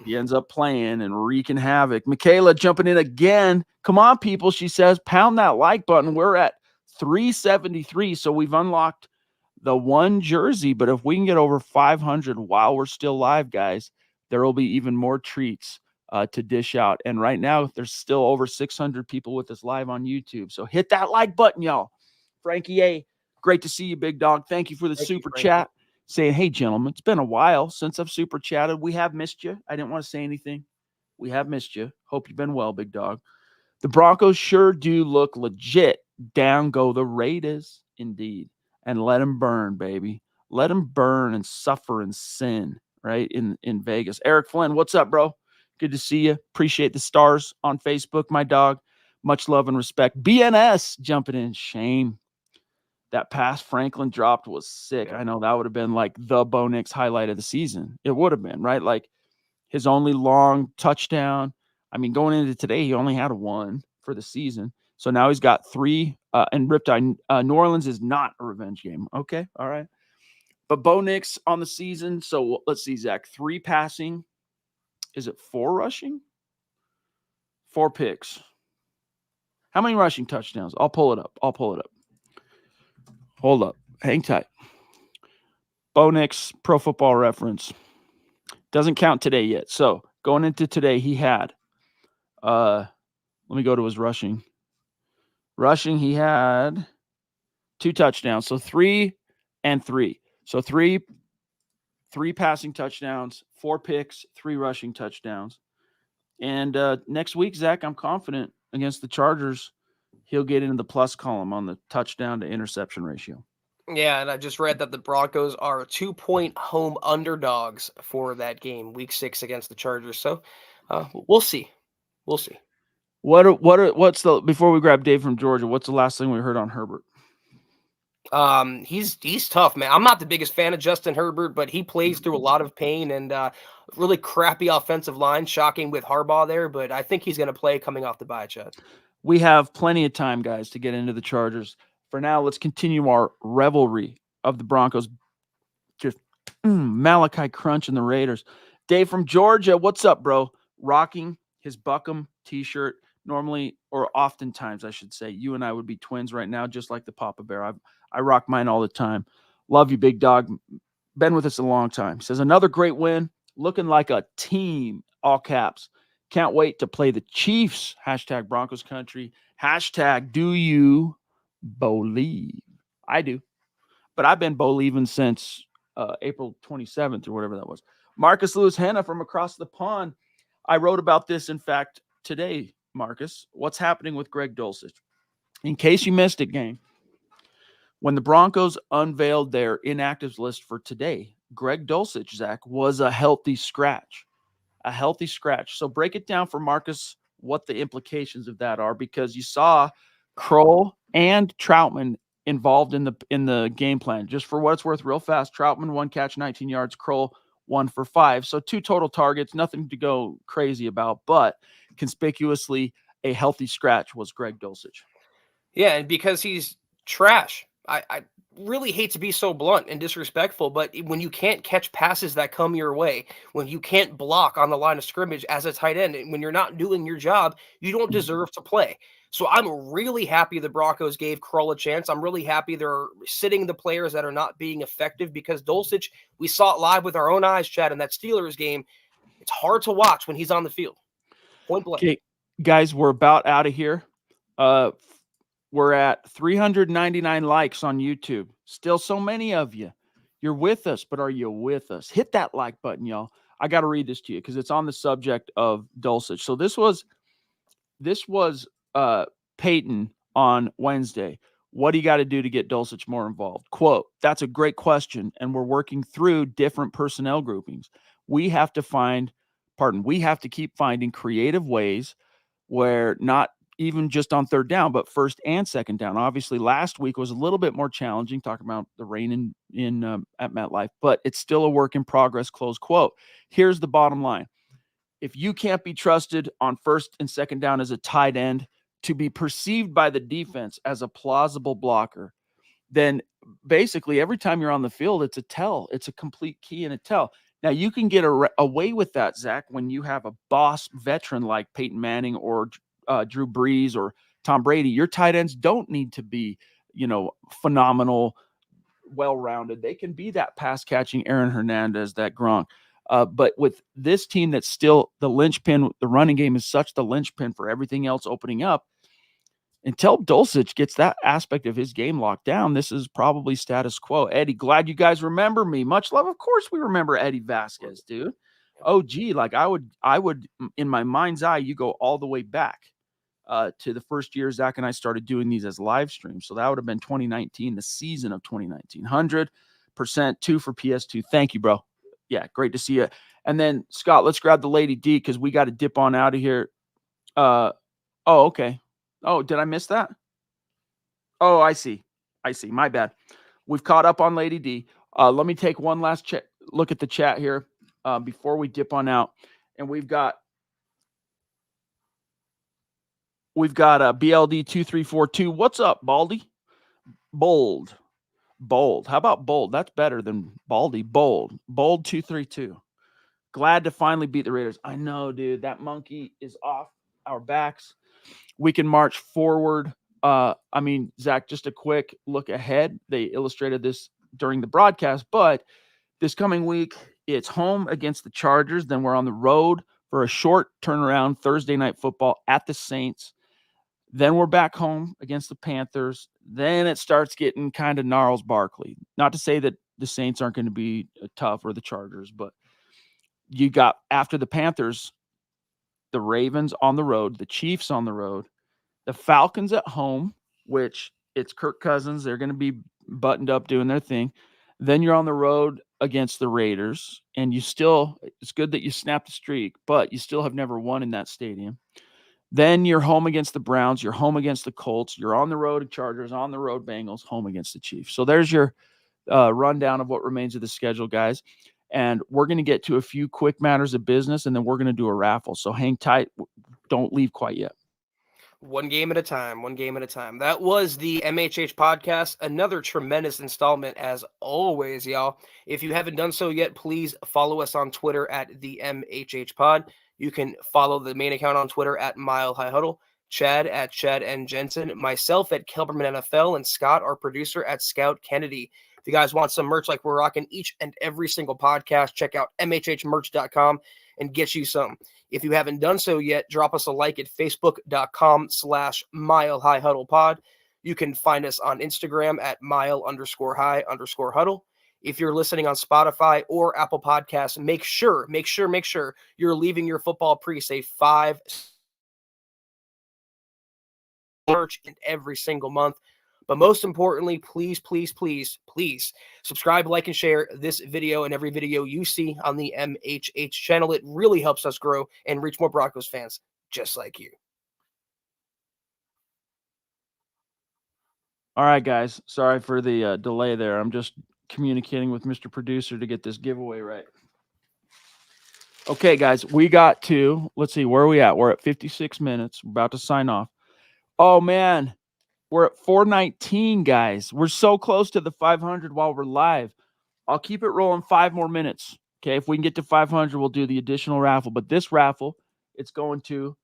he ends up playing and wreaking havoc. Michaela jumping in again. Come on, people, she says, pound that like button. We're at 373. So we've unlocked the 1 jersey. But if we can get over 500 while we're still live, guys, there will be even more treats to dish out. And right now, there's still over 600 people with us live on YouTube. So hit that like button, y'all. Frankie A., great to see you, big dog. Thank you for the super chat. Saying, hey, gentlemen, it's been a while since I've super chatted. We have missed you. I didn't want to say anything. We have missed you. Hope you've been well, big dog. The Broncos sure do look legit. Down go the Raiders, indeed. And let them burn, baby. Let them burn and suffer and sin, right, in Vegas. Eric Flynn, what's up, bro? Good to see you. Appreciate the stars on Facebook, my dog. Much love and respect. BNS jumping in. Shame. That pass Franklin dropped was sick. Yeah. I know that would have been like the Bo Nix highlight of the season. It would have been, right? Like his only long touchdown. I mean, going into today, he only had 1. for the season. So now he's got 3 and Riptide. New Orleans is not a revenge game. Okay. All right. But Bo Nix on the season. So let's see, Zach. 3 passing. Is it 4 rushing? 4 picks. How many rushing touchdowns? I'll pull it up. Hold up. Hang tight. Bo Nix, Pro Football Reference. Doesn't count today yet. So going into today, he had, let me go to his rushing. Rushing, he had 2 touchdowns. So 3 and 3. So 3 passing touchdowns, 4 picks, 3 rushing touchdowns. And next week, Zach, I'm confident against the Chargers, he'll get into the plus column on the touchdown to interception ratio. Yeah, and I just read that the Broncos are 2-point home underdogs for that game, Week 6 against the Chargers. So we'll see. We'll see. What's the, before we grab Dave from Georgia, what's the last thing we heard on Herbert? He's tough, man. I'm not the biggest fan of Justin Herbert, but he plays through a lot of pain and really crappy offensive line. Shocking with Harbaugh there, but I think he's going to play coming off the bye, Chad. We have plenty of time, guys, to get into the Chargers. For now, let's continue our revelry of the Broncos. Just Malachi Crunch and the Raiders. Dave from Georgia, what's up, bro? Rocking his Buckham t-shirt. Normally, or oftentimes, I should say, you and I would be twins right now, just like the Papa Bear. I rock mine all the time. Love you, big dog. Been with us a long time. Says, another great win. Looking like a team, all caps. Can't wait to play the Chiefs. Hashtag Broncos country. Hashtag do you believe? I do. But I've been believing since April 27th or whatever that was. Marcus Lewis Hanna from across the pond. I wrote about this, in fact, today, Marcus. What's happening with Greg Dulcich? In case you missed it, gang, when the Broncos unveiled their inactives list for today, Greg Dulcich, Zach, was a healthy scratch. A healthy scratch. So break it down for Marcus what the implications of that are, because you saw Kroll and Troutman involved in the game plan. Just for what it's worth, real fast, Troutman 1 catch, 19 yards, Kroll 1 for 5. So 2 total targets, nothing to go crazy about, but conspicuously a healthy scratch was Greg Dulcich. Yeah, and because he's trash. I really hate to be so blunt and disrespectful, but when you can't catch passes that come your way, when you can't block on the line of scrimmage as a tight end, and when you're not doing your job, you don't deserve to play. So I'm really happy the Broncos gave Kroll a chance. I'm really happy they're sitting the players that are not being effective, because Dulcich, we saw it live with our own eyes, Chad, in that Steelers game. It's hard to watch when he's on the field. Point blank. Okay, guys, we're about out of here. We're at 399 likes on YouTube. Still so many of you. You're with us, but are you with us? Hit that like button, y'all. I got to read this to you because it's on the subject of Dulcich. So this was Payton on Wednesday. What do you got to do to get Dulcich more involved? Quote, that's a great question, and we're working through different personnel groupings. We have to keep finding creative ways where not even just on third down, but first and second down. Obviously, last week was a little bit more challenging, talking about the rain at MetLife, but it's still a work in progress, close quote. Here's the bottom line. If you can't be trusted on first and second down as a tight end to be perceived by the defense as a plausible blocker, then basically every time you're on the field, it's a tell. It's a complete key and a tell. Now, you can get away with that, Zach, when you have a boss veteran like Peyton Manning or Drew Brees or Tom Brady. Your tight ends don't need to be, phenomenal, well-rounded. They can be that pass-catching Aaron Hernandez, that Gronk. But with this team that's still the linchpin, the running game is such the linchpin for everything else opening up. Until Dulcich gets that aspect of his game locked down, this is probably status quo. Eddie, glad you guys remember me. Much love. Of course we remember Eddie Vasquez, dude. Oh, gee, like I would, in my mind's eye, you go all the way back to the first year Zach and I started doing these as live streams. So that would have been 2019, the season of 2019. 100%, 2 for PS2. Thank you, bro. Yeah, great to see you. And then, Scott, let's grab the Lady D because we got to dip on out of here. Oh, okay. Oh, did I miss that? Oh, I see. My bad. We've caught up on Lady D. Let me take one last look at the chat here before we dip on out. And we've got We've got a BLD2342. What's up, Baldy? Bold. How about bold? That's better than Baldy. Bold 232. Glad to finally beat the Raiders. I know, dude. That monkey is off our backs. We can march forward. Zach, just a quick look ahead. They illustrated this during the broadcast, but this coming week, it's home against the Chargers. Then we're on the road for a short turnaround Thursday night football at the Saints. Then we're back home against the Panthers. Then it starts getting kind of gnarls Barkley. Not to say that the Saints aren't going to be tough or the Chargers, but you got after the Panthers, the Ravens on the road, the Chiefs on the road, the Falcons at home, which it's Kirk Cousins. They're going to be buttoned up doing their thing. Then you're on the road against the Raiders, and it's good that you snapped the streak, but you still have never won in that stadium. Then you're home against the Browns. You're home against the Colts. You're on the road Chargers, on the road Bengals, home against the Chiefs. So there's your rundown of what remains of the schedule, guys. And we're going to get to a few quick matters of business, and then we're going to do a raffle. So hang tight. Don't leave quite yet. One game at a time. That was the MHH podcast. Another tremendous installment as always, y'all. If you haven't done so yet, please follow us on Twitter at the MHH pod. You can follow the main account on Twitter at Mile High Huddle, Chad at Chad and Jensen, myself at Kelberman NFL, and Scott, our producer, at Scout Kennedy. If you guys want some merch like we're rocking each and every single podcast, check out mhhmerch.com and get you some. If you haven't done so yet, drop us a like at facebook.com/Mile High Huddle pod. You can find us on Instagram at mile_high_huddle. If you're listening on Spotify or Apple Podcasts, make sure you're leaving your football priest a 5 merch in every single month. But most importantly, please subscribe, like, and share this video and every video you see on the MHH channel. It really helps us grow and reach more Broncos fans just like you. All right, guys. Sorry for the delay there. I'm just communicating with Mr. Producer to get this giveaway right. Okay, guys, we got to, let's see, where are we at? We're at 56 minutes. We're about to sign off. Oh, man. We're at 419, guys. We're so close to the 500 while we're live. I'll keep it rolling 5 more minutes. Okay, if we can get to 500, we'll do the additional raffle. But this raffle, it's going to,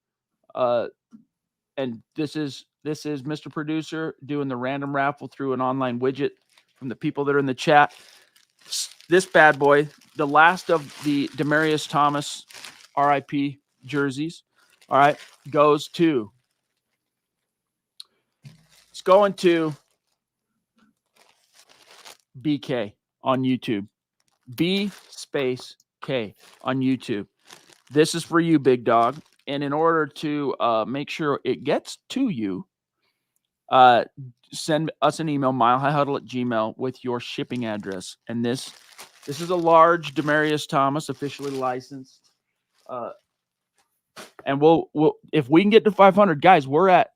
and this is Mr. Producer doing the random raffle through an online widget from the people that are in the chat. This bad boy, the last of the Demaryius Thomas RIP jerseys, all right, goes to, it's going to BK on YouTube. B_K on YouTube. This is for you, big dog. And in order to make sure it gets to you, send us an email, milehighhuddle@gmail.com, with your shipping address. And this is a large Demaryius Thomas, officially licensed. And we'll if we can get to 500, guys, we're at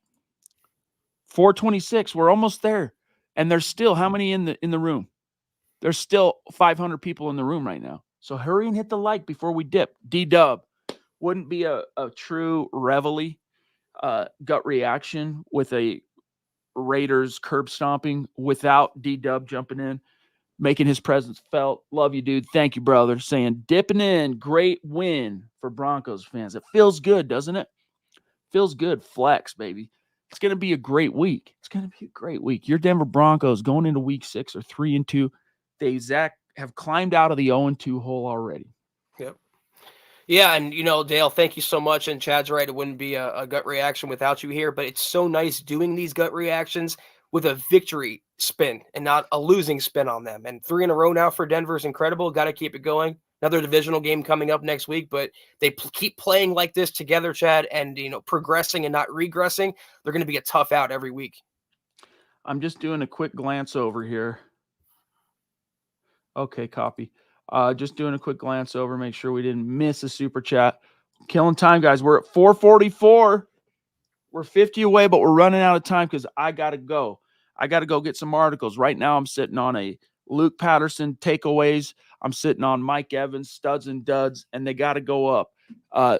426. We're almost there. And there's still how many in the room? There's still 500 people in the room right now. So hurry and hit the like before we dip. D-Dub. Wouldn't be a true reveille gut reaction with a Raiders curb stomping without D-Dub jumping in, making his presence felt. Love you, dude. Thank you, brother. Saying dipping in. Great win for Broncos fans. It feels good, doesn't it? Feels good. Flex, baby. It's going to be a great week. Your Denver Broncos going into week 6 are 3-2. They, Zach, have climbed out of the 0-2 hole already. Yep. Yeah, and, Dale, thank you so much. And Chad's right. It wouldn't be a gut reaction without you here. But it's so nice doing these gut reactions with a victory spin and not a losing spin on them. And 3 in a row now for Denver is incredible. Got to keep it going. Another divisional game coming up next week, but they keep playing like this together, Chad, and, progressing and not regressing. They're going to be a tough out every week. I'm just doing a quick glance over here. Okay, copy. Just doing a quick glance over, make sure we didn't miss a super chat. Killing time, guys. We're at 444. We're 50 away, but we're running out of time because I got to go. I got to go get some articles. Right now, I'm sitting on a Luke Patterson takeaways. I'm sitting on Mike Evans, studs and duds, and they got to go up.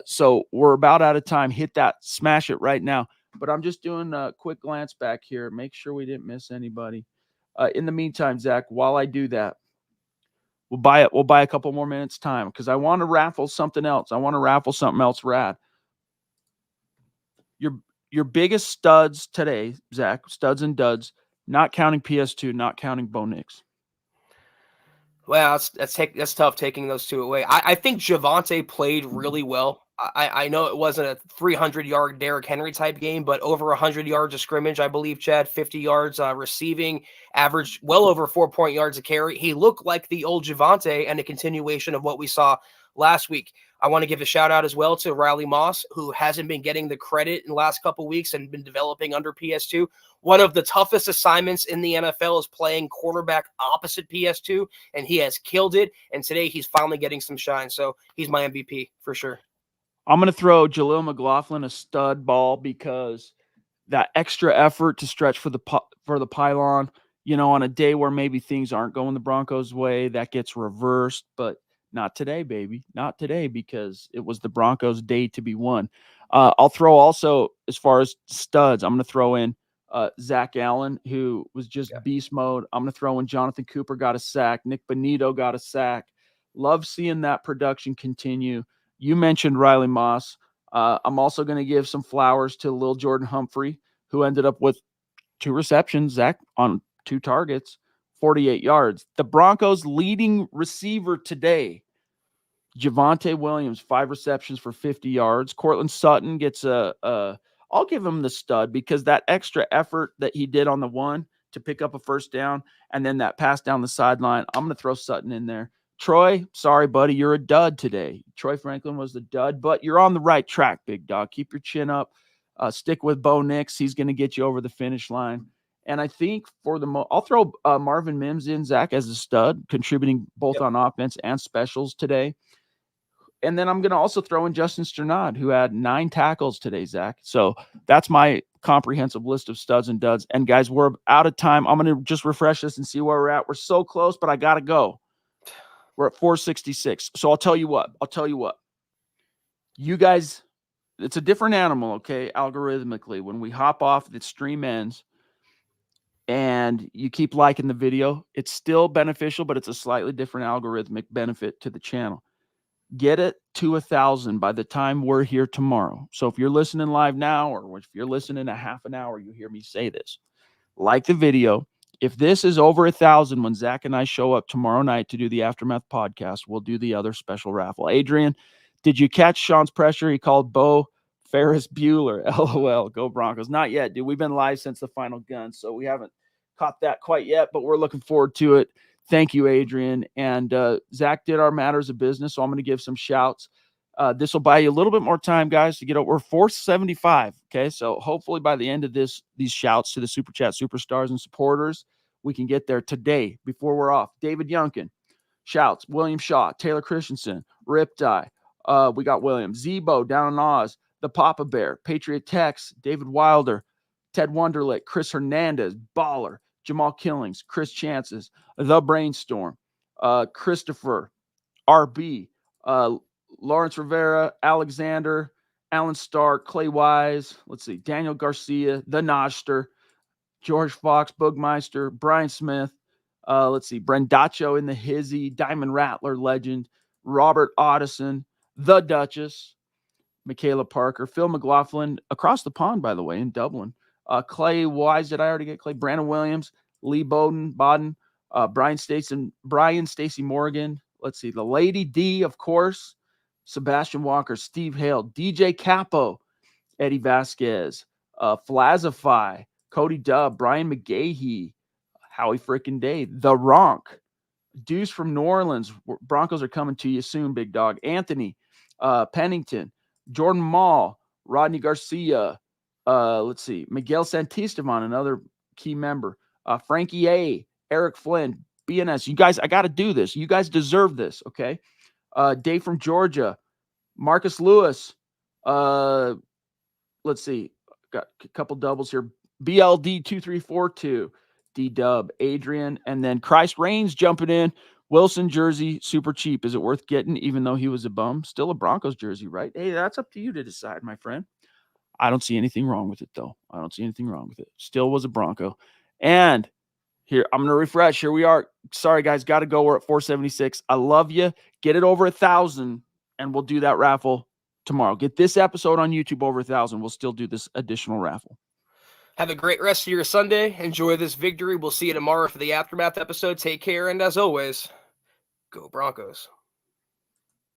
So we're about out of time. Hit that. Smash it right now. But I'm just doing a quick glance back here, make sure we didn't miss anybody. In the meantime, Zach, while I do that, we'll buy it. We'll buy a couple more minutes time because I want to raffle something else. I want to raffle something else rad. Your biggest studs today, Zach, studs and duds, not counting PS2, not counting Bo Nix. Well, that's tough taking those two away. I think Javonte played really well. I know it wasn't a 300-yard Derrick Henry type game, but over 100 yards of scrimmage, I believe, Chad, 50 yards receiving, average well over 4 yards a carry. He looked like the old Javonte and a continuation of what we saw last week. I want to give a shout out as well to Riley Moss, who hasn't been getting the credit in the last couple of weeks and been developing under PS2. One of the toughest assignments in the NFL is playing quarterback opposite PS2, and he has killed it. And today he's finally getting some shine. So he's my MVP for sure. I'm going to throw Jaleel McLaughlin a stud ball because that extra effort to stretch for the pylon, on a day where maybe things aren't going the Broncos' way, that gets reversed. But not today, baby. Not today, because it was the Broncos' day to be won. I'll throw also, as far as studs, I'm going to throw in Zach Allen, who was just beast mode. I'm going to throw in Jonathan Cooper got a sack. Nick Bonito got a sack. Love seeing that production continue. You mentioned Riley Moss. I'm also going to give some flowers to Lil Jordan Humphrey, who ended up with 2 receptions, Zach, on 2 targets, 48 yards. The Broncos' leading receiver today, Javonte Williams, 5 receptions for 50 yards. Cortland Sutton gets I'll give him the stud because that extra effort that he did on the one to pick up a first down and then that pass down the sideline, I'm going to throw Sutton in there. Troy, sorry, buddy, you're a dud today. Troy Franklin was the dud, but you're on the right track, big dog. Keep your chin up. Stick with Bo Nix. He's going to get you over the finish line. And I think I'll throw Marvin Mims in, Zach, as a stud, contributing both on offense and specials today. And then I'm going to also throw in Justin Sternad, who had 9 tackles today, Zach. So that's my comprehensive list of studs and duds. And guys, we're out of time. I'm going to just refresh this and see where we're at. We're so close, but I got to go. We're at 466. So I'll tell you what. You guys, it's a different animal, okay, algorithmically. When we hop off, the stream ends, and you keep liking the video, it's still beneficial, but it's a slightly different algorithmic benefit to the channel. Get it to 1,000 by the time we're here tomorrow. So if you're listening live now, or if you're listening a half an hour, you hear me say this. Like the video. If this is over 1,000 when Zach and I show up tomorrow night to do the Aftermath podcast, we'll do the other special raffle. Adrian, did you catch Sean's pressure? He called Bo Ferris Bueller. LOL. Go Broncos. Not yet, dude. We've been live since the final gun, so we haven't caught that quite yet, but we're looking forward to it. Thank you, Adrian. And Zach did our matters of business, so I'm going to give some shouts. This will buy you a little bit more time, guys, to get over. We're 475. Okay, so hopefully by the end of these shouts to the Super Chat superstars and supporters, we can get there today before we're off. David Youngkin, shouts. William Shaw, Taylor Christensen, Riptide. We got William Zebo down in Oz, the Papa Bear, Patriot Tex, David Wilder, Ted Wonderlick, Chris Hernandez, Baller, Jamal Killings, Chris Chances, The Brainstorm, Christopher, RB, Lawrence Rivera, Alexander, Alan Stark, Clay Wise, let's see, Daniel Garcia, The Noster, George Fox, Bugmeister, Brian Smith, let's see, Brendacho in the Hizzy, Diamond Rattler legend, Robert Otteson, The Duchess, Michaela Parker, Phil McLaughlin, across the pond, by the way, in Dublin, Clay Wise, did I already get Clay? Brandon Williams, Lee Bowden, Brian Stacy Morgan, let's see, the Lady D, of course, Sebastian Walker, Steve Hale, DJ Capo, Eddie Vasquez, Flazify, Cody Dubb, Brian McGahee, Howie frickin' Day, The Ronk, Deuce from New Orleans. Broncos are coming to you soon, big dog. Anthony Pennington, Jordan Mall, Rodney Garcia, let's see, Miguel Santisteban, another key member, Frankie A, Eric Flynn, BNS. You guys, I got to do this. You guys deserve this, okay? Dave from Georgia, Marcus Lewis, let's see, got a couple doubles here. BLD 2342, D-Dub, Adrian, and then Christ Reigns jumping in. Wilson jersey, super cheap. Is it worth getting even though he was a bum? Still a Broncos jersey, right? Hey, that's up to you to decide, my friend. I don't see anything wrong with it, though. I don't see anything wrong with it. Still was a Bronco. And here, I'm going to refresh. Here we are. Sorry, guys. Got to go. We're at 476. I love you. Get it over 1,000, and we'll do that raffle tomorrow. Get this episode on YouTube over 1,000. We'll still do this additional raffle. Have a great rest of your Sunday. Enjoy this victory. We'll see you tomorrow for the Aftermath episode. Take care, and as always, go Broncos.